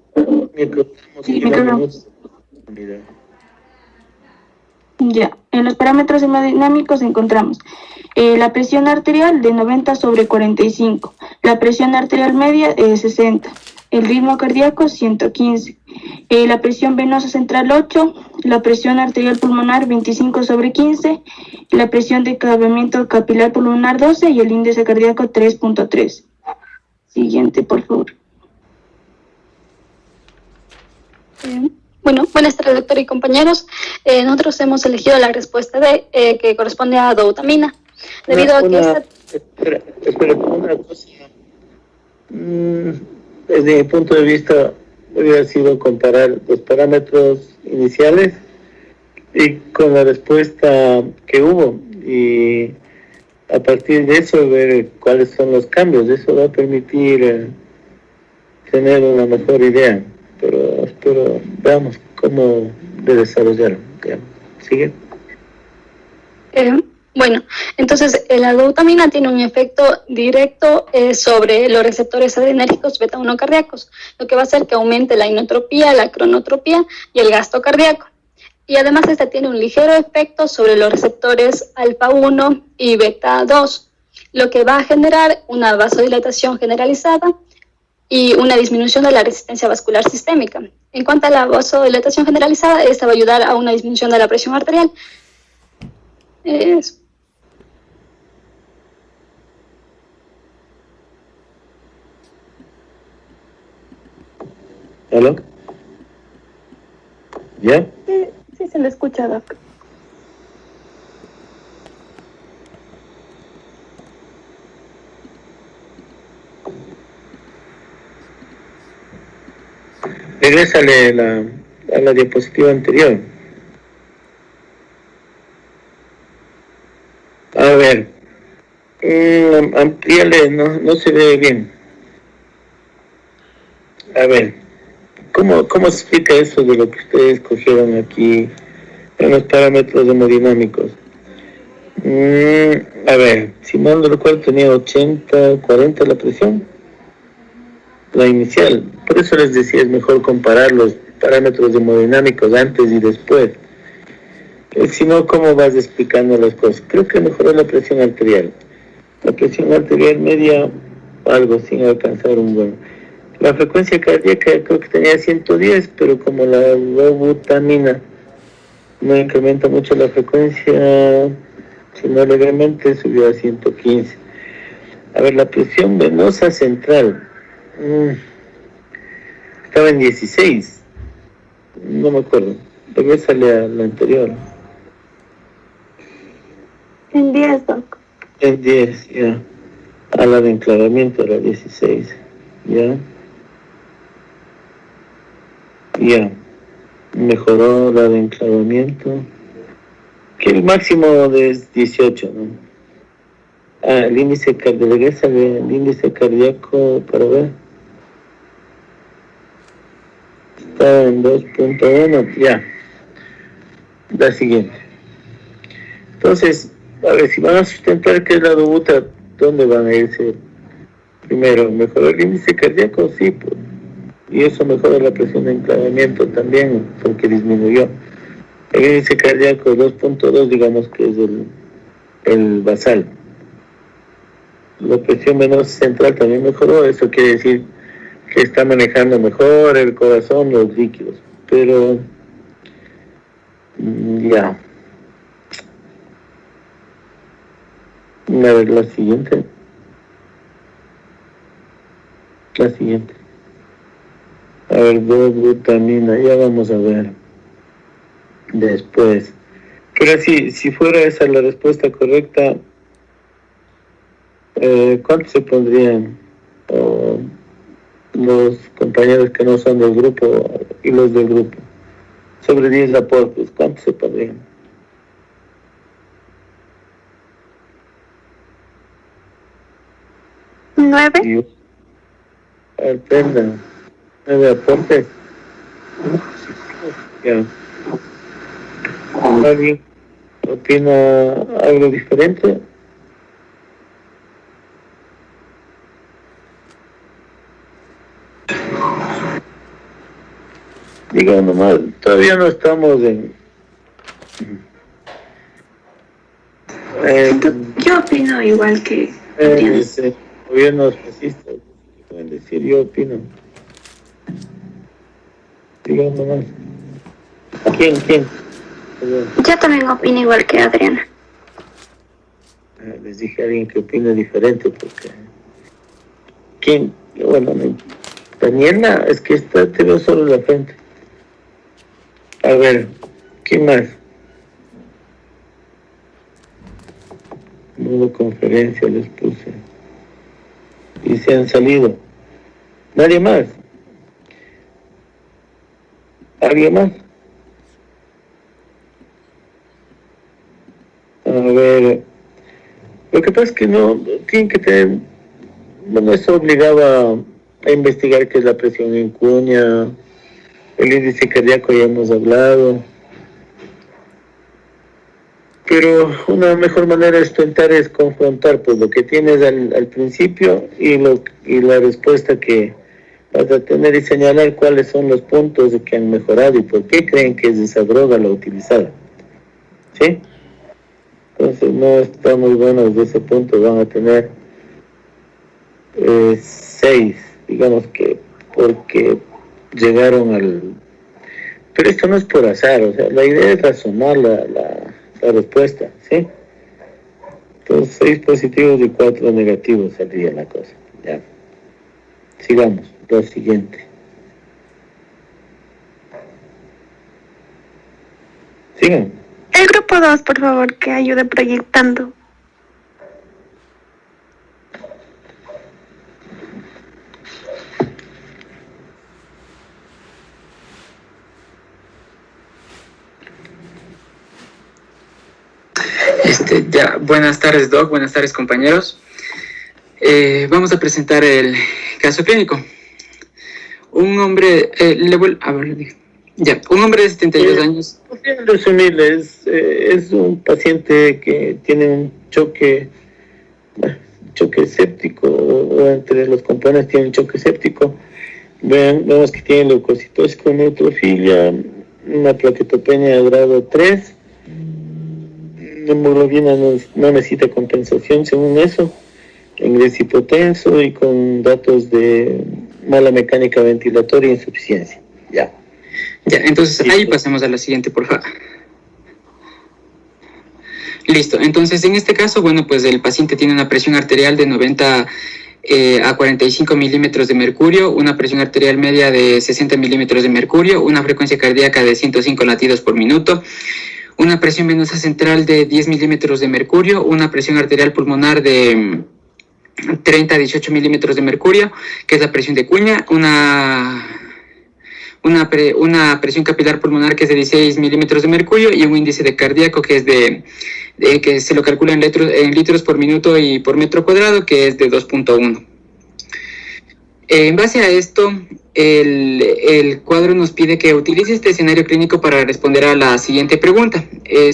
Microgramos. Ya, en los parámetros hemodinámicos encontramos la presión arterial de 90 sobre 45, la presión arterial media 60, el ritmo cardíaco 115, la presión venosa central 8, la presión arterial pulmonar 25 sobre 15, la presión de encabamiento capilar pulmonar 12 y el índice cardíaco 3.3. Siguiente, por favor. Bueno, buenas tardes, doctor y compañeros. Nosotros hemos elegido la respuesta B, que corresponde a dobutamina. Debido a que esta... Espera, una cosa. Desde mi punto de vista, hubiera sido comparar los parámetros iniciales y con la respuesta que hubo. Y a partir de eso, ver cuáles son los cambios. Eso va a permitir tener una mejor idea. Pero espero, veamos cómo de desarrollarlo. ¿Sigue? Bueno, entonces la dobutamina tiene un efecto directo sobre los receptores adrenérgicos beta-1 cardíacos, lo que va a hacer que aumente la inotropía, la cronotropía y el gasto cardíaco. Y además esta tiene un ligero efecto sobre los receptores alfa-1 y beta-2, lo que va a generar una vasodilatación generalizada y una disminución de la resistencia vascular sistémica. En cuanto a la vasodilatación generalizada, esta va a ayudar a una disminución de la presión arterial. ¿Aló? ¿Ya? Sí, se le escucha, Doc. Regrésale a la diapositiva anterior. A ver, amplíale, no se ve bien. A ver, ¿cómo se explica eso de lo que ustedes escogieron aquí en los parámetros hemodinámicos? A ver, si mal no recuerdo tenía 80, 40 la presión, la inicial. Por eso les decía, es mejor comparar los parámetros hemodinámicos antes y después. Si no, ¿cómo vas explicando las cosas? Creo que mejoró la presión arterial. La presión arterial media, algo sin alcanzar un buen. La frecuencia cardíaca creo que tenía 110, pero como la dobutamina no incrementa mucho la frecuencia, sino levemente subió a 115. A ver, la presión venosa central estaba en 16. No me acuerdo. Regrésale a la anterior. En 10, Doc. En 10, ya. A la de enclavamiento era 16. Ya. Ya. Mejoró la de enclavamiento. Que el máximo es 18, ¿no? El índice cardíaco, el índice cardíaco, para ver. Está en 2.1, ya. La siguiente. Entonces, a ver, si van a sustentar que es la dobuta, ¿dónde van a irse? Primero, ¿mejoró el índice cardíaco? Sí, pues. Y eso mejora la presión de enclavamiento también, porque disminuyó. El índice cardíaco 2.2, digamos que es el basal. La presión venosa central también mejoró, eso quiere decir que está manejando mejor el corazón, los líquidos. Pero, ya. A ver, la siguiente. La siguiente. A ver, glutamina, ya vamos a ver. Después. Pero si fuera esa la respuesta correcta, ¿cuántos se pondrían los compañeros que no son del grupo y los del grupo? Sobre 10 aportes, ¿cuántos se pondrían? ¿9? Aprenda. 9 aportes. Ya. ¿Alguien opina algo diferente? Digo nomás, todavía no estamos en... Yo opino igual que gobiernos fascistas, pueden decir, yo opino. Digo nomás. ¿Quién? Yo también opino igual que Adriana. Les dije a alguien que opina diferente porque... ¿Quién? Bueno, Daniela, es que te veo solo la frente. A ver, ¿quién más? Modo conferencia les puse. Y se han salido. ¿Nadie más? ¿Alguien más? A ver, lo que pasa es que no tienen que tener, no es obligado a investigar qué es la presión en cuña, el índice cardíaco ya hemos hablado, pero una mejor manera de sustentar es confrontar pues lo que tienes al principio y la respuesta que vas a tener y señalar cuáles son los puntos que han mejorado y por qué creen que es esa droga la utilizada, ¿sí? Entonces no está muy bueno desde ese punto, van a tener 6, digamos que porque llegaron al... Pero esto no es por azar, o sea, la idea es razonar la respuesta, ¿sí? Entonces 6 positivos y 4 negativos saldría la cosa, ya. Sigamos, lo siguiente. Sigan. El grupo 2, por favor, que ayude proyectando. Buenas tardes, Doc, buenas tardes, compañeros. Vamos a presentar el caso clínico. Un hombre, un hombre de 72 años. En resumirles, es un paciente que tiene un choque séptico, o entre los componentes tiene un choque séptico. Vemos que tiene leucocitosis con neutrofilia, una plaquetopenia de grado 3, la hemoglobina no necesita compensación según eso, ingreso hipotenso y con datos de mala mecánica ventilatoria e insuficiencia. Ya, entonces ahí pasemos a la siguiente, por favor. Listo, entonces en este caso, bueno, pues el paciente tiene una presión arterial de 90 a 45 milímetros de mercurio, una presión arterial media de 60 milímetros de mercurio, una frecuencia cardíaca de 105 latidos por minuto, una presión venosa central de 10 milímetros de mercurio, una presión arterial pulmonar de 30 a 18 milímetros de mercurio, que es la presión de cuña, una una presión capilar pulmonar que es de 16 milímetros de mercurio y un índice de cardíaco que es que se lo calcula en litros por minuto y por metro cuadrado, que es de 2.1. En base a esto, el cuadro nos pide que utilice este escenario clínico para responder a la siguiente pregunta. Ahí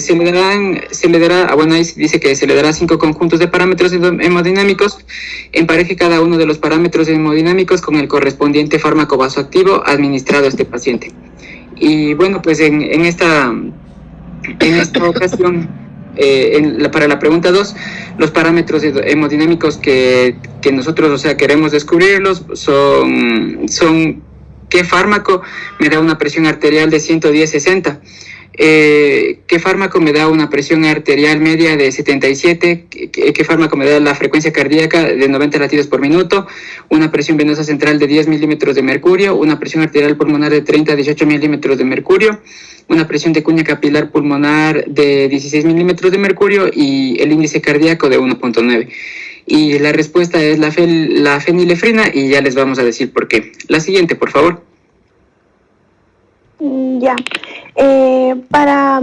dice que se le dará 5 conjuntos de parámetros hemodinámicos, empareje cada uno de los parámetros hemodinámicos con el correspondiente fármaco vasoactivo administrado a este paciente. Y bueno, pues en esta ocasión, para la pregunta 2, los parámetros hemodinámicos que nosotros, queremos descubrirlos son qué fármaco me da una presión arterial de 110/60, qué fármaco me da una presión arterial media de 77, qué fármaco me da la frecuencia cardíaca de 90 latidos por minuto, una presión venosa central de 10 milímetros de mercurio, una presión arterial pulmonar de 30 a 18 milímetros de mercurio, una presión de cuña capilar pulmonar de 16 milímetros de mercurio y el índice cardíaco de 1.9. Y la respuesta es la fenilefrina, y ya les vamos a decir por qué. La siguiente, por favor. Ya. Para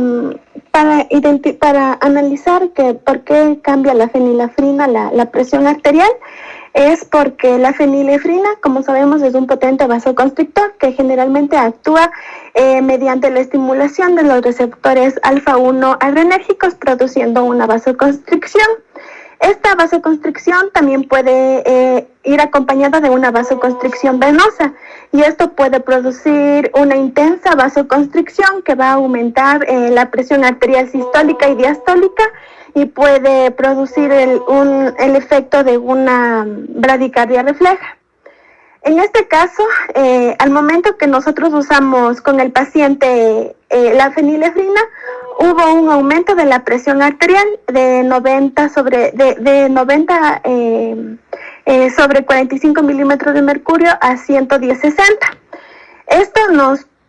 analizar por qué cambia la fenilefrina la presión arterial, es porque la fenilefrina, como sabemos, es un potente vasoconstrictor que generalmente actúa mediante la estimulación de los receptores alfa-1 adrenérgicos, produciendo una vasoconstricción. Esta vasoconstricción también puede ir acompañada de una vasoconstricción venosa, y esto puede producir una intensa vasoconstricción que va a aumentar la presión arterial sistólica y diastólica, y puede producir el efecto de una bradicardia refleja. En este caso, al momento que nosotros usamos con el paciente la fenilefrina, hubo un aumento de la presión arterial de 90 sobre 45 milímetros de mercurio a 110/60. Esto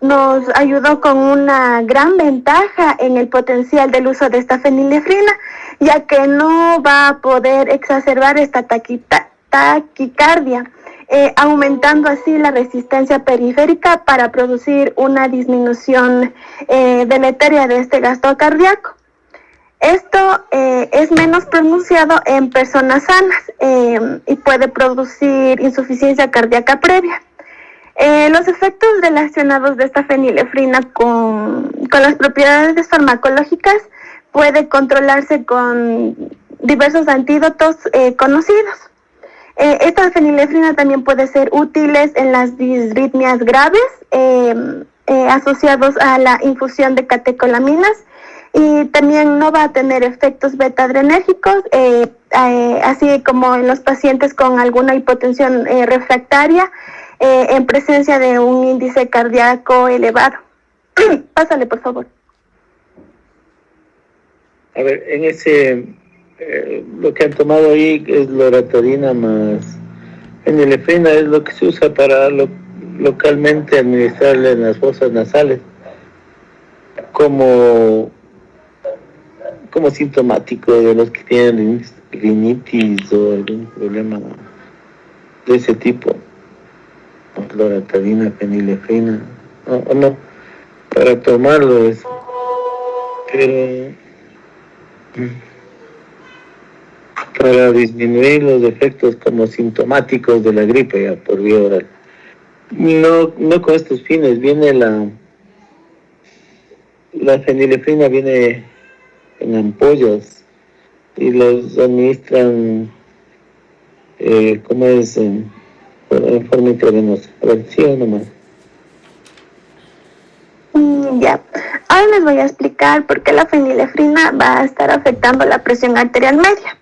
nos ayudó con una gran ventaja en el potencial del uso de esta fenilefrina, ya que no va a poder exacerbar esta taquicardia, aumentando así la resistencia periférica para producir una disminución deleteria de este gasto cardíaco. Esto es menos pronunciado en personas sanas y puede producir insuficiencia cardíaca previa. Los efectos relacionados de esta fenilefrina con las propiedades farmacológicas puede controlarse con diversos antídotos conocidos. Esta fenilefrina también puede ser útil en las disritmias graves asociados a la infusión de catecolaminas, y también no va a tener efectos beta-adrenérgicos, así como en los pacientes con alguna hipotensión refractaria en presencia de un índice cardíaco elevado. Pásale, por favor. A ver, en ese, lo que han tomado ahí es loratadina más fenilefrina, es lo que se usa para localmente administrarle en las fosas nasales como sintomático de los que tienen rinitis o algún problema de ese tipo. Loratadina, fenilefrina, no, para tomarlo es, pero para disminuir los efectos como sintomáticos de la gripe ya por vía oral. No con estos fines. Viene la fenilefrina viene en ampollas y los administran en forma intravenosa. A ver, sí o no más. Ya, ahora les voy a explicar por qué la fenilefrina va a estar afectando la presión arterial media.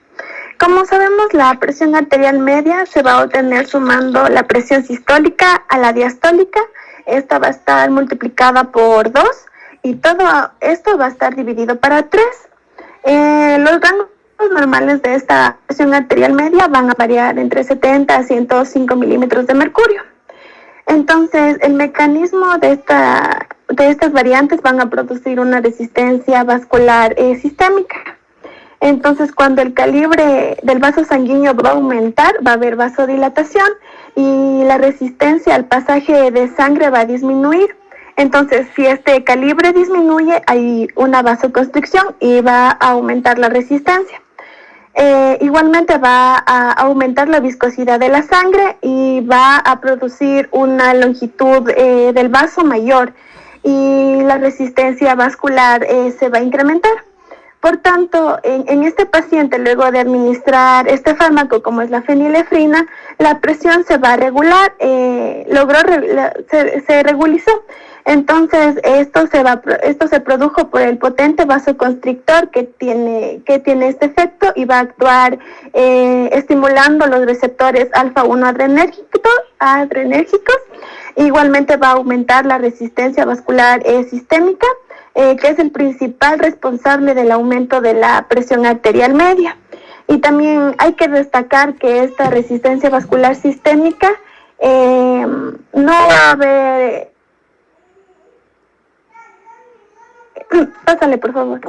Como sabemos, la presión arterial media se va a obtener sumando la presión sistólica a la diastólica. Esta va a estar multiplicada por 2 y todo esto va a estar dividido para 3. Los rangos normales de esta presión arterial media van a variar entre 70 a 105 milímetros de mercurio. Entonces, el mecanismo de estas variantes van a producir una resistencia vascular sistémica. Entonces, cuando el calibre del vaso sanguíneo va a aumentar, va a haber vasodilatación y la resistencia al pasaje de sangre va a disminuir. Entonces, si este calibre disminuye, hay una vasoconstricción y va a aumentar la resistencia. Igualmente va a aumentar la viscosidad de la sangre y va a producir una longitud del vaso mayor y la resistencia vascular se va a incrementar. Por tanto, en este paciente, luego de administrar este fármaco como es la fenilefrina, la presión se va a regular, se regulizó. Entonces, esto se produjo por el potente vasoconstrictor que tiene este efecto y va a actuar estimulando los receptores alfa-1 adrenérgicos. Igualmente va a aumentar la resistencia vascular sistémica, que es el principal responsable del aumento de la presión arterial media. Y también hay que destacar que esta resistencia vascular sistémica no va a haber... Pásale, por favor.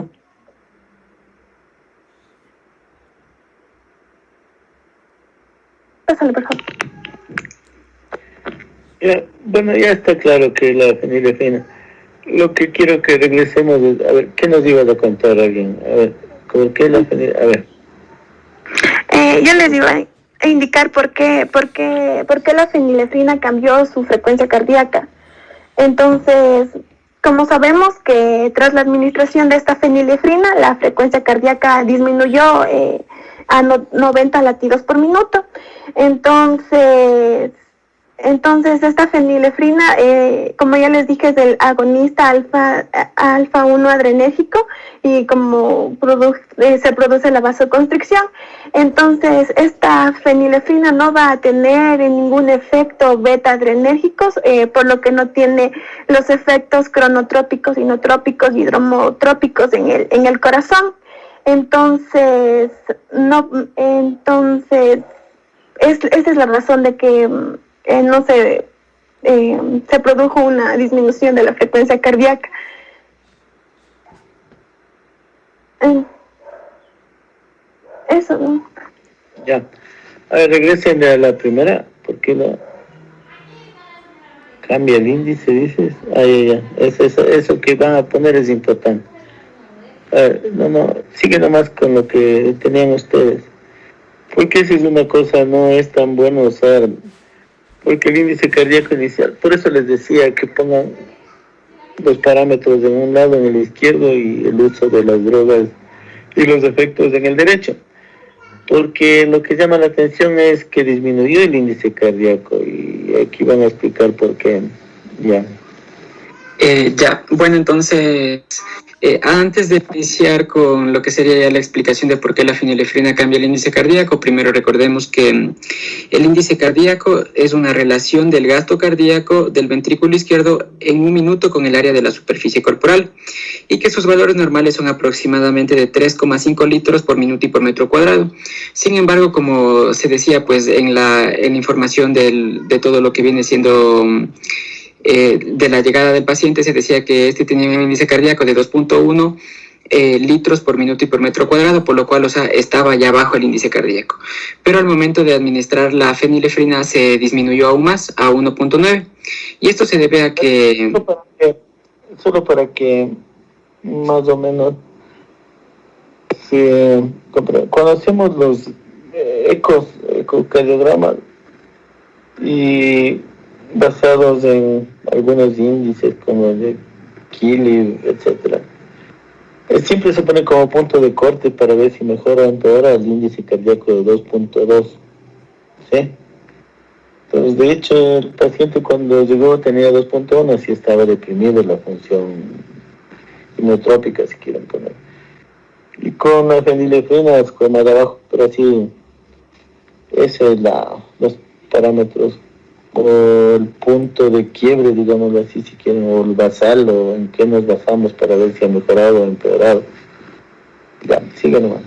Pásale, por favor. Bueno, ya está claro que la fenilefrina. Lo que quiero que regresemos es, a ver, ¿qué nos ibas a contar alguien? A ver, ¿por qué la fenilefrina? A ver. Yo les iba a indicar por qué la fenilefrina cambió su frecuencia cardíaca. Entonces, como sabemos que tras la administración de esta fenilefrina, la frecuencia cardíaca disminuyó a 90 latidos por minuto. Entonces esta fenilefrina, como ya les dije, es el agonista alfa-1 adrenérgico y como se produce la vasoconstricción. Entonces, esta fenilefrina no va a tener ningún efecto beta-adrenérgicos, por lo que no tiene los efectos cronotrópicos, inotrópicos y hidromotrópicos en el corazón. Entonces, esa es la razón de que se produjo una disminución de la frecuencia cardíaca. Eso, ¿no? Ya. A ver, regresen a la primera. ¿Por qué no cambia el índice, dices? Ya. Eso que van a poner es importante. A ver, sigue nomás con lo que tenían ustedes. Porque esa es una cosa, no es tan bueno usar... Porque el índice cardíaco inicial, por eso les decía que pongan los parámetros en un lado, en el izquierdo, y el uso de las drogas y los efectos en el derecho. Porque lo que llama la atención es que disminuyó el índice cardíaco, y aquí van a explicar por qué. Ya. Bueno, entonces, antes de iniciar con lo que sería ya la explicación de por qué la fenilefrina cambia el índice cardíaco, primero recordemos que el índice cardíaco es una relación del gasto cardíaco del ventrículo izquierdo en un minuto con el área de la superficie corporal, y que sus valores normales son aproximadamente de 3,5 litros por minuto y por metro cuadrado. Sin embargo, como se decía pues en la información de todo lo que viene siendo... de la llegada del paciente, se decía que este tenía un índice cardíaco de 2.1 litros por minuto y por metro cuadrado, por lo cual, estaba ya bajo el índice cardíaco. Pero al momento de administrar la fenilefrina se disminuyó aún más, a 1.9. Y esto se debe a que... Solo para que más o menos cuando hacemos los ecocardiogramas y basados en algunos índices como el de Kili, etcétera, siempre se pone como punto de corte para ver si mejora o empeora el índice cardíaco de 2.2, ¿sí? Entonces, de hecho, el paciente cuando llegó tenía 2.1, así estaba deprimido, la función inotrópica, si quieren poner. Y con la fenilefrina es como más abajo, pero así, ese es los parámetros, o el punto de quiebre, digámoslo así, si quieren, o el basal, o en qué nos basamos para ver si ha mejorado o empeorado. Ya, sigue nomás.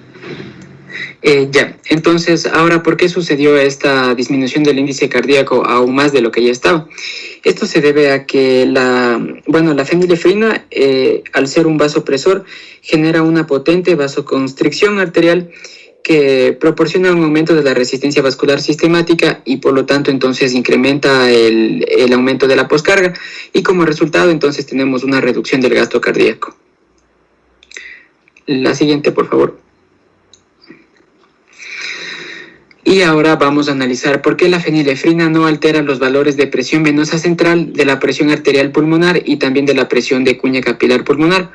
Ya, entonces, ahora, ¿por qué sucedió esta disminución del índice cardíaco aún más de lo que ya estaba? Esto se debe a que la fenilefrina, al ser un vasopresor, genera una potente vasoconstricción arterial que proporciona un aumento de la resistencia vascular sistemática y por lo tanto entonces incrementa el aumento de la poscarga y como resultado entonces tenemos una reducción del gasto cardíaco. La siguiente, por favor. Y ahora vamos a analizar por qué la fenilefrina no altera los valores de presión venosa central, de la presión arterial pulmonar y también de la presión de cuña capilar pulmonar.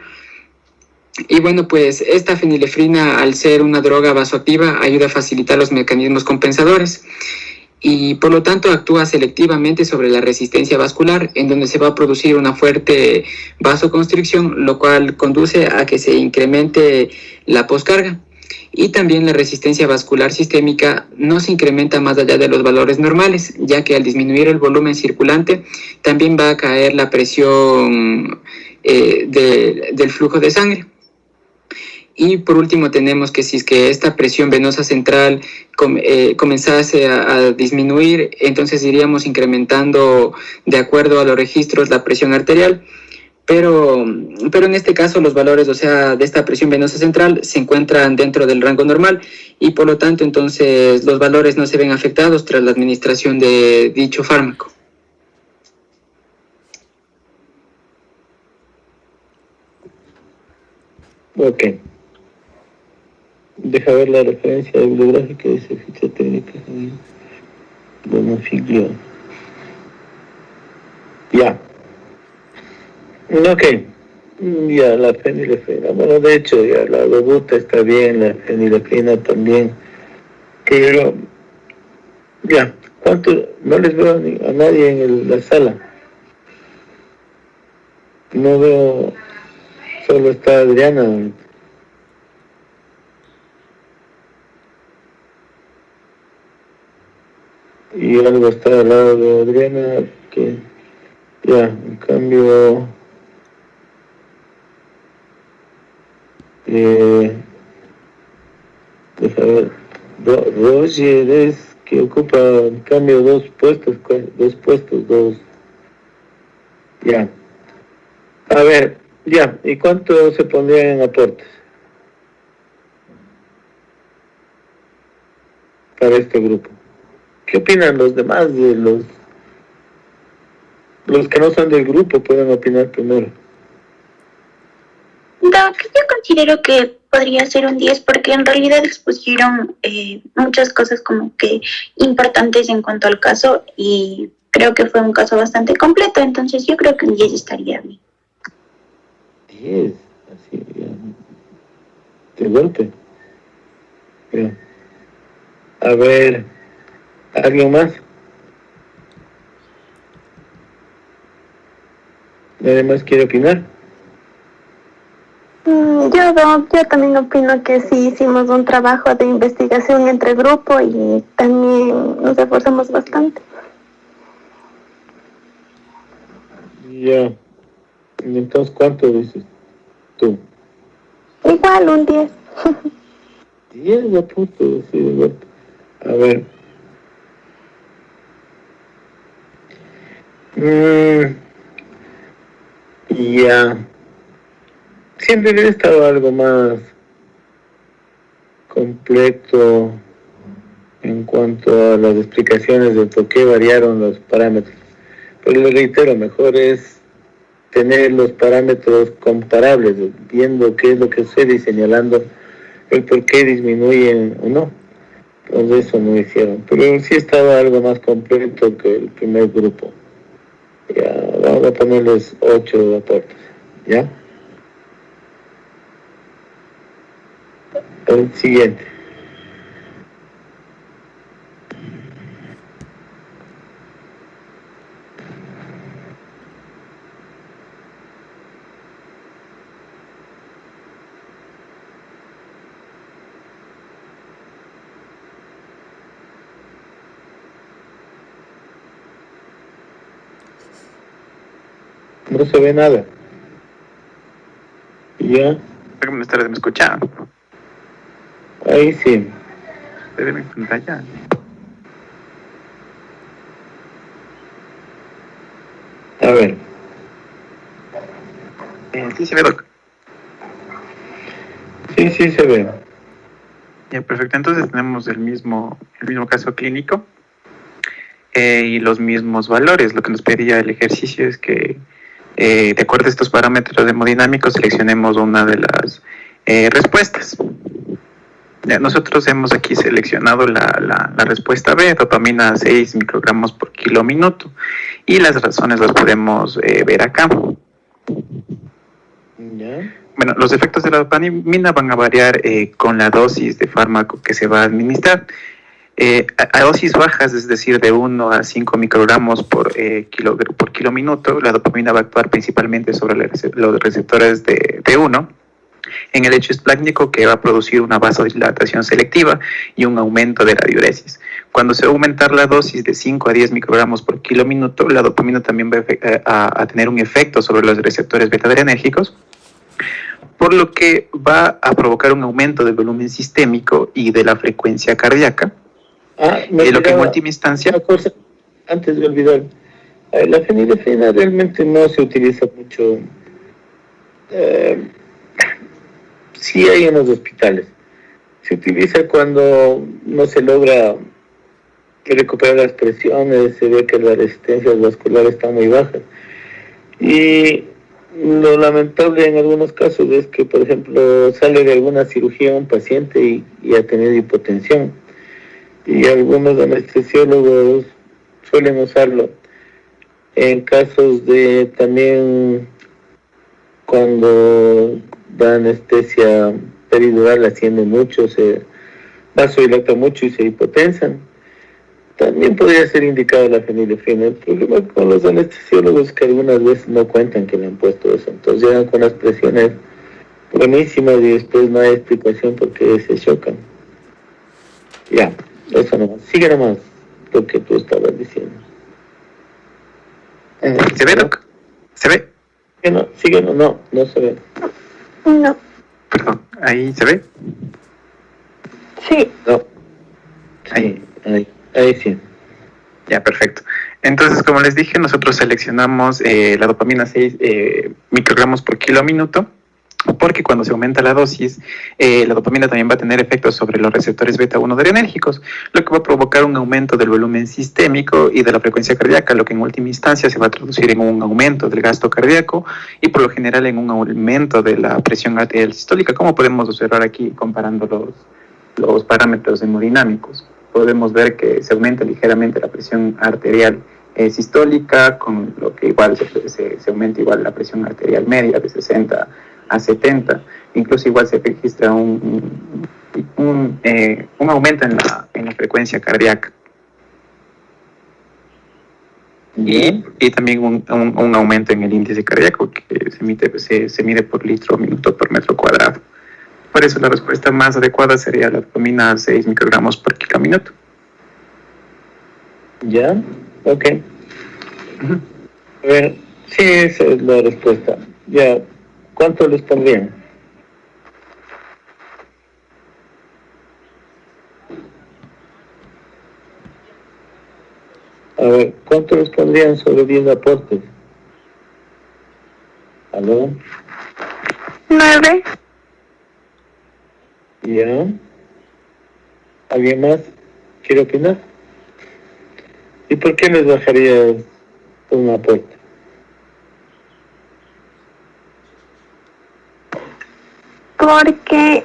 Y bueno, pues esta fenilefrina, al ser una droga vasoactiva, ayuda a facilitar los mecanismos compensadores y por lo tanto actúa selectivamente sobre la resistencia vascular, en donde se va a producir una fuerte vasoconstricción, lo cual conduce a que se incremente la poscarga. Y también la resistencia vascular sistémica no se incrementa más allá de los valores normales, ya que al disminuir el volumen circulante también va a caer la presión del flujo de sangre. Y por último tenemos que si es que esta presión venosa central comenzase a disminuir, entonces iríamos incrementando de acuerdo a los registros la presión arterial. Pero en este caso los valores, o sea, de esta presión venosa central se encuentran dentro del rango normal y por lo tanto entonces los valores no se ven afectados tras la administración de dicho fármaco. Ok. Deja ver la referencia bibliográfica de esa ficha técnica. Donofiglio. Ya. Ok, ya la fenilefrina, bueno de hecho ya la dobuta está bien, la fenilefrina también, pero ya, ¿cuánto? No les veo a nadie en la sala, no veo, solo está Adriana. Y algo está al lado de Adriana que ya, en cambio deja ver, Roger es que ocupa en cambio dos puestos, ya. A ver, ya, ¿y cuánto se pondría en aportes para este grupo? ¿Qué opinan los demás de los que no son del grupo? Pueden opinar primero. Doc, yo considero que podría ser un 10 porque en realidad expusieron muchas cosas como que importantes en cuanto al caso y creo que fue un caso bastante completo, entonces yo creo que un 10 estaría bien. 10, así, ya. De golpe. Ya. A ver, ¿alguien más? ¿Nadie más quiere opinar? Yo también opino que sí hicimos un trabajo de investigación entre grupo y también nos esforzamos bastante. Ya. Entonces, ¿cuánto dices tú? Igual un 10. 10 de punto, sí, de golpe. A ver. Ya. Siempre hubiera estado algo más completo en cuanto a las explicaciones de por qué variaron los parámetros. Pero le reitero, mejor es tener los parámetros comparables, viendo qué es lo que sucede y señalando el por qué disminuyen o no. Entonces eso no hicieron. Pero sí estaba algo más completo que el primer grupo. Ya, vamos a ponerles 8 aportes. ¿Ya? El siguiente. No se ve nada. ¿Ya? ¿Me escuchan? Ahí sí. ¿Se ve mi pantalla? A ver. Sí se ve, doc. Sí, sí se ve. Ya, perfecto. Entonces tenemos el mismo caso clínico y los mismos valores. Lo que nos pedía el ejercicio es que, de acuerdo a estos parámetros hemodinámicos, seleccionemos una de las respuestas. Ya, nosotros hemos aquí seleccionado la respuesta B, dopamina 6 microgramos por kilo minuto, y las razones las podemos ver acá. ¿Ya? Bueno, los efectos de la dopamina van a variar con la dosis de fármaco que se va a administrar. A dosis bajas, es decir, de 1 a 5 microgramos por kilo minuto, la dopamina va a actuar principalmente sobre los receptores de T1 en el lecho esplácnico, que va a producir una vasodilatación selectiva y un aumento de la diuresis. Cuando se va a aumentar la dosis de 5 a 10 microgramos por kilo minuto, la dopamina también va a tener un efecto sobre los receptores beta-adrenérgicos, por lo que va a provocar un aumento del volumen sistémico y de la frecuencia cardíaca, lo que en última instancia... Una cosa, antes de olvidar, la fenilefrina realmente no se utiliza mucho. Sí hay en los hospitales. Se utiliza cuando no se logra recuperar las presiones, se ve que las resistencias vasculares están muy bajas. Y lo lamentable en algunos casos es que, por ejemplo, sale de alguna cirugía un paciente y ha tenido hipotensión. Y algunos anestesiólogos suelen usarlo. En casos de también cuando da anestesia peridural, asciende mucho, se vasodilata mucho y se hipotensan, también podría ser indicada la fenilefrina. El problema con los anestesiólogos es que algunas veces no cuentan que le han puesto eso, entonces llegan con las presiones buenísimas y después no hay explicación por qué se chocan. Ya, eso nomás. Sigue nomás lo que tú estabas diciendo. ¿Se ve, doc? ¿Se ve? Sigue, no se ve. No. Perdón, ¿ahí se ve? Sí. No. Ahí sí. Ya, perfecto. Entonces, como les dije, nosotros seleccionamos la dopamina 6 microgramos por kilo minuto, porque cuando se aumenta la dosis, la dopamina también va a tener efectos sobre los receptores beta-1 adrenérgicos, lo que va a provocar un aumento del volumen sistémico y de la frecuencia cardíaca, lo que en última instancia se va a traducir en un aumento del gasto cardíaco y por lo general en un aumento de la presión arterial sistólica, como podemos observar aquí comparando los parámetros hemodinámicos. Podemos ver que se aumenta ligeramente la presión arterial sistólica, con lo que igual se aumenta igual la presión arterial media de 60 a 70, incluso igual se registra un aumento en la frecuencia cardíaca. Y también un aumento en el índice cardíaco, que se mide por litro minuto por metro cuadrado. Por eso la respuesta más adecuada sería la dopamina 6 microgramos por kilo minuto. ¿Ya? Ok. A ver, sí, esa es la respuesta. Ya, ¿cuánto les pondrían? A ver, ¿cuánto les pondrían sobre 10 aportes? ¿Aló? 9. ¿Ya? ¿Alguien más quiere opinar? ¿Y por qué les bajaría un aporte? Porque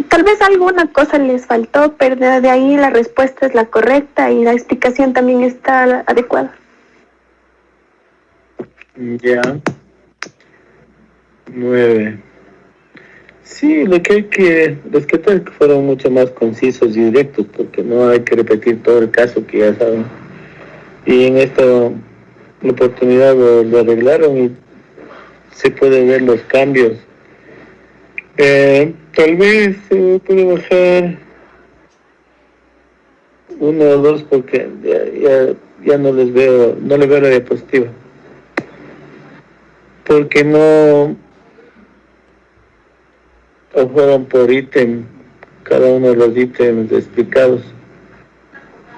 tal vez alguna cosa les faltó, pero de ahí la respuesta es la correcta y la explicación también está adecuada. Ya. 9. Sí, lo que hay que rescatar es que fueron mucho más concisos y directos, porque no hay que repetir todo el caso que ya saben. Y en esta oportunidad lo arreglaron y se puede ver los cambios. Tal vez se puede bajar 1 o 2 porque ya no les veo la diapositiva. Porque no fueron por ítem cada uno de los ítems explicados.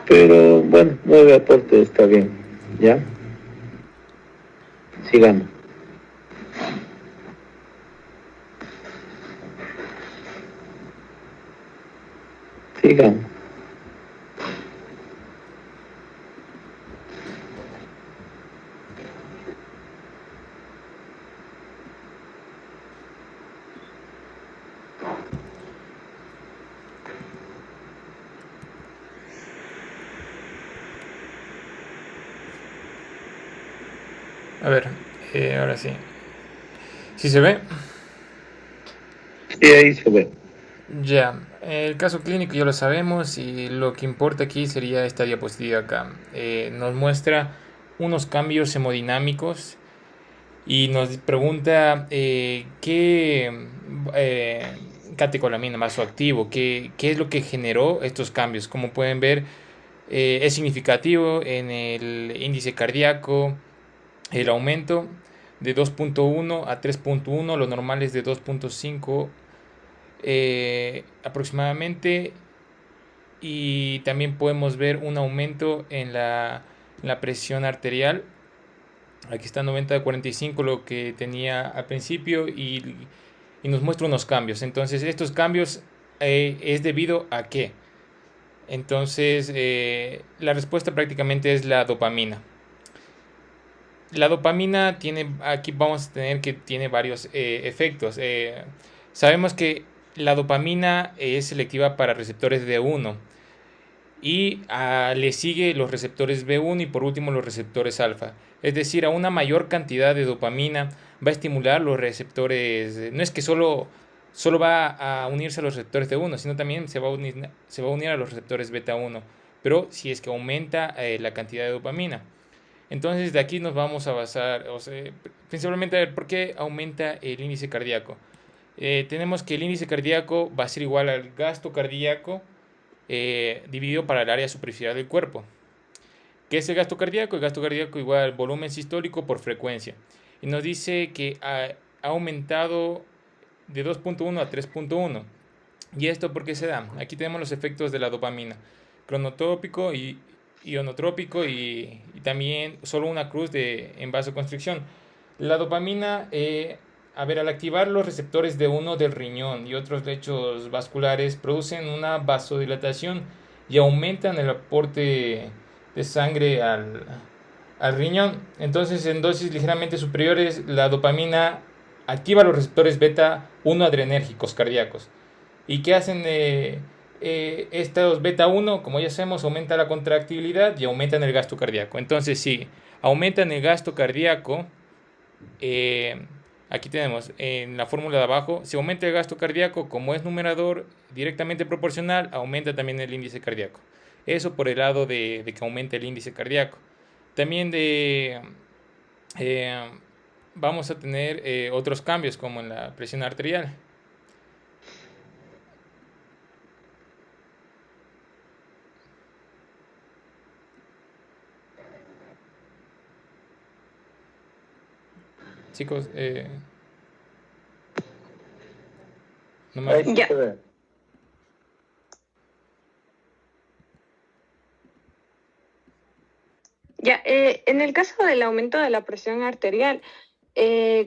Pero bueno, 9 aportes está bien, ¿ya? Sigamos. Sigamos. A ver, ahora sí. ¿Sí se ve? Sí, ahí se ve. Ya, el caso clínico ya lo sabemos y lo que importa aquí sería esta diapositiva acá. Nos muestra unos cambios hemodinámicos y nos pregunta qué catecolamina vasoactivo, qué es lo que generó estos cambios. Como pueden ver, es significativo en el índice cardíaco el aumento de 2.1 a 3.1, lo normal es de 2.5 aproximadamente, y también podemos ver un aumento en la presión arterial. Aquí está 90/45, lo que tenía al principio, y nos muestra unos cambios. Entonces estos cambios es debido a qué. Entonces la respuesta prácticamente es la dopamina. La dopamina tiene, aquí vamos a tener que tiene varios efectos. Sabemos que la dopamina es selectiva para receptores D1 y le sigue los receptores B1 y por último los receptores alfa. Es decir, a una mayor cantidad de dopamina va a estimular los receptores. No es que solo va a unirse a los receptores D1, sino también se va a unir a los receptores beta 1, pero si es que aumenta la cantidad de dopamina. Entonces de aquí nos vamos a basar, principalmente a ver por qué aumenta el índice cardíaco. Tenemos que el índice cardíaco va a ser igual al gasto cardíaco dividido para el área superficial del cuerpo. ¿Qué es el gasto cardíaco? El gasto cardíaco igual al volumen sistólico por frecuencia. Y nos dice que ha aumentado de 2.1 a 3.1. ¿Y esto por qué se da? Aquí tenemos los efectos de la dopamina: cronotrópico y ionotrópico, y también solo una cruz en vasoconstricción. La dopamina, al activar los receptores D1 del riñón y otros lechos vasculares, producen una vasodilatación y aumentan el aporte de sangre al riñón. Entonces, en dosis ligeramente superiores, la dopamina activa los receptores beta 1 adrenérgicos cardíacos. ¿Y qué hacen estos beta 1? Como ya sabemos, aumenta la contractibilidad y aumentan el gasto cardíaco. Entonces, si aumentan el gasto cardíaco, aquí tenemos en la fórmula de abajo, si aumenta el gasto cardíaco, como es numerador directamente proporcional, aumenta también el índice cardíaco. Eso por el lado de que aumente el índice cardíaco. También vamos a tener otros cambios como en la presión arterial. Chicos, no me... Ahí sí Ya. se ve. Ya, en el caso del aumento de la presión arterial,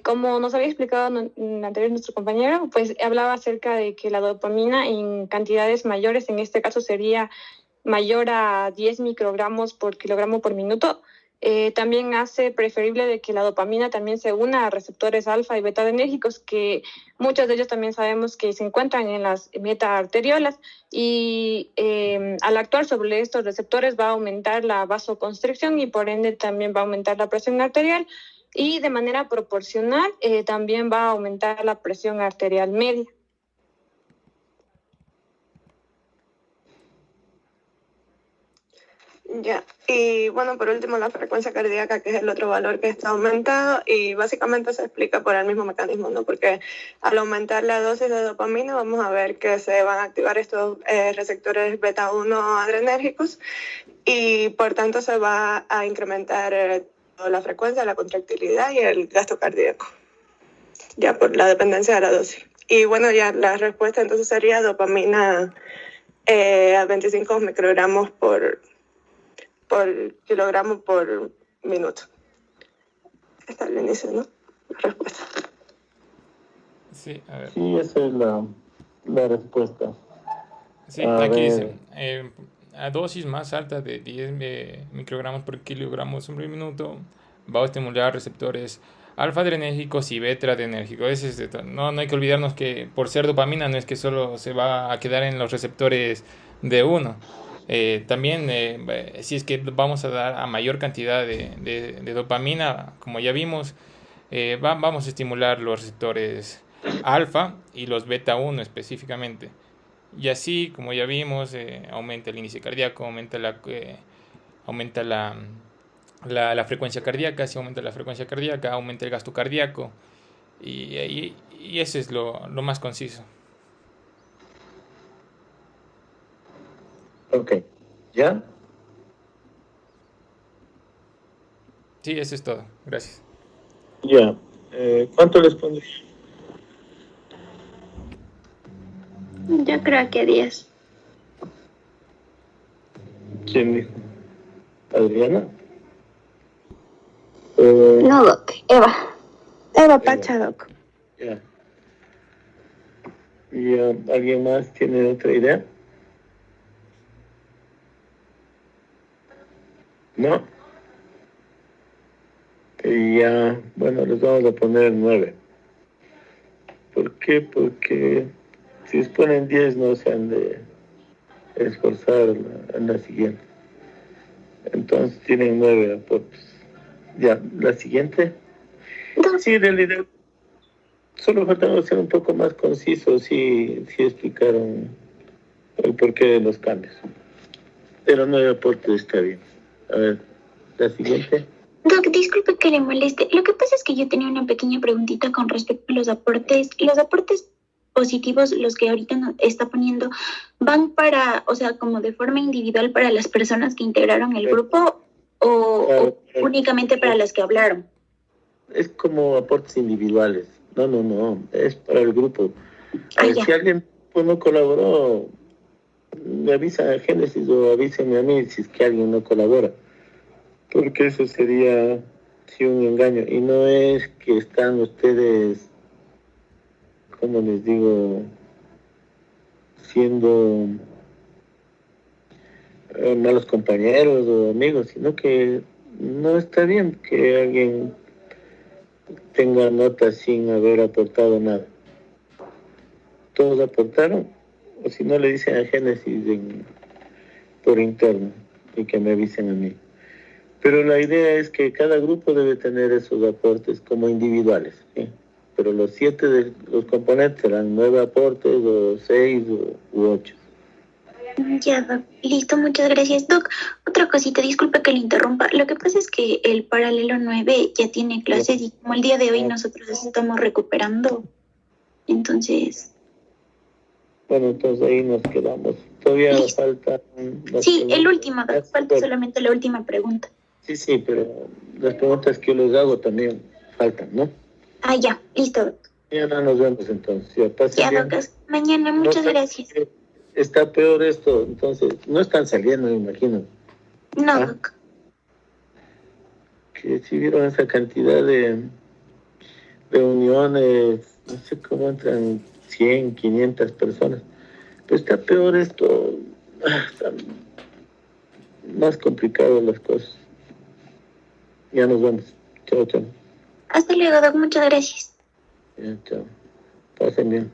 como nos había explicado anterior nuestro compañero, pues hablaba acerca de que la dopamina en cantidades mayores, en este caso sería mayor a 10 microgramos por kilogramo por minuto. También hace preferible de que la dopamina también se una a receptores alfa y beta adrenérgicos, que muchos de ellos también sabemos que se encuentran en las metaarteriolas, y al actuar sobre estos receptores va a aumentar la vasoconstricción y por ende también va a aumentar la presión arterial, y de manera proporcional también va a aumentar la presión arterial media. Ya, y bueno, por último la frecuencia cardíaca, que es el otro valor que está aumentado, y básicamente se explica por el mismo mecanismo, ¿no? Porque al aumentar la dosis de dopamina vamos a ver que se van a activar estos receptores beta 1 adrenérgicos, y por tanto se va a incrementar la frecuencia, la contractilidad y el gasto cardíaco, ya por la dependencia de la dosis. Y bueno, ya la respuesta entonces sería dopamina a 25 microgramos por kilogramo por minuto. Está el inicio, ¿no? La respuesta. Sí, a ver. Sí, esa es la respuesta. Sí, A aquí ver. dice, a dosis más alta de 10 microgramos por kilogramo por minuto, va a estimular receptores alfa-adrenérgicos y beta-adrenérgicos. No hay que olvidarnos que por ser dopamina no es que solo se va a quedar en los receptores de uno. También, si es que vamos a dar a mayor cantidad de dopamina, como ya vimos, vamos a estimular los receptores alfa y los beta 1 específicamente. Y así, como ya vimos, aumenta el índice cardíaco, aumenta la frecuencia cardíaca. Si aumenta la frecuencia cardíaca, aumenta el gasto cardíaco. Y eso es lo más conciso. Ok, ¿ya? Sí, eso es todo. Gracias. Ya. ¿Cuánto les pondría? Yo creo que 10. ¿Quién dijo? ¿Adriana? No, Doc. Eva. Eva Pacha, Doc. Ya. ¿Y alguien más tiene otra idea? ¿No? Y ya, bueno, les vamos a poner 9. ¿Por qué? Porque si les ponen 10 no se han de esforzar en la siguiente. Entonces tienen 9 aportes. Ya, la siguiente. Sí, en realidad, solo faltaba ser un poco más concisos si explicaron el porqué de los cambios. Pero 9 aportes está bien. A ver, la siguiente. Doc, disculpe que le moleste. Lo que pasa es que yo tenía una pequeña preguntita con respecto a los aportes. Los aportes positivos, los que ahorita está poniendo, ¿van para, o sea, como de forma individual para las personas que integraron el grupo o únicamente para las que hablaron? Es como aportes individuales. No, es para el grupo. A ver, si alguien no colaboró, me avisa a Génesis o avísenme a mí si es que alguien no colabora. Porque eso sería sí un engaño. Y no es que están ustedes, como les digo, siendo malos compañeros o amigos, sino que no está bien que alguien tenga notas sin haber aportado nada. Todos aportaron, o si no le dicen a Génesis por interno y que me avisen a mí. Pero la idea es que cada grupo debe tener esos aportes como individuales, ¿sí? Pero los 7 de los componentes serán 9 aportes o 6 u 8. Ya, Doc. Listo, muchas gracias, Doc. Otra cosita, disculpe que le interrumpa. Lo que pasa es que el paralelo 9 ya tiene clases y como el día de hoy nosotros estamos recuperando, entonces... Bueno, entonces ahí nos quedamos. Todavía falta... Sí, el último, Doc. Falta solamente la última pregunta. Sí, pero las preguntas que yo les hago también faltan, ¿no? Ah, ya, listo, Doc. Mañana nos vemos entonces. Ya, pasen bien. Doc, mañana, muchas gracias. Está peor esto, entonces, no están saliendo, me imagino. No, Doc. Que si vieron esa cantidad de reuniones, no sé cómo entran 100, 500 personas. Pero está peor esto, está más complicado las cosas. Ya nos vemos. Chao. Hasta luego, Doc, muchas gracias. Ya, chao. Pasen bien.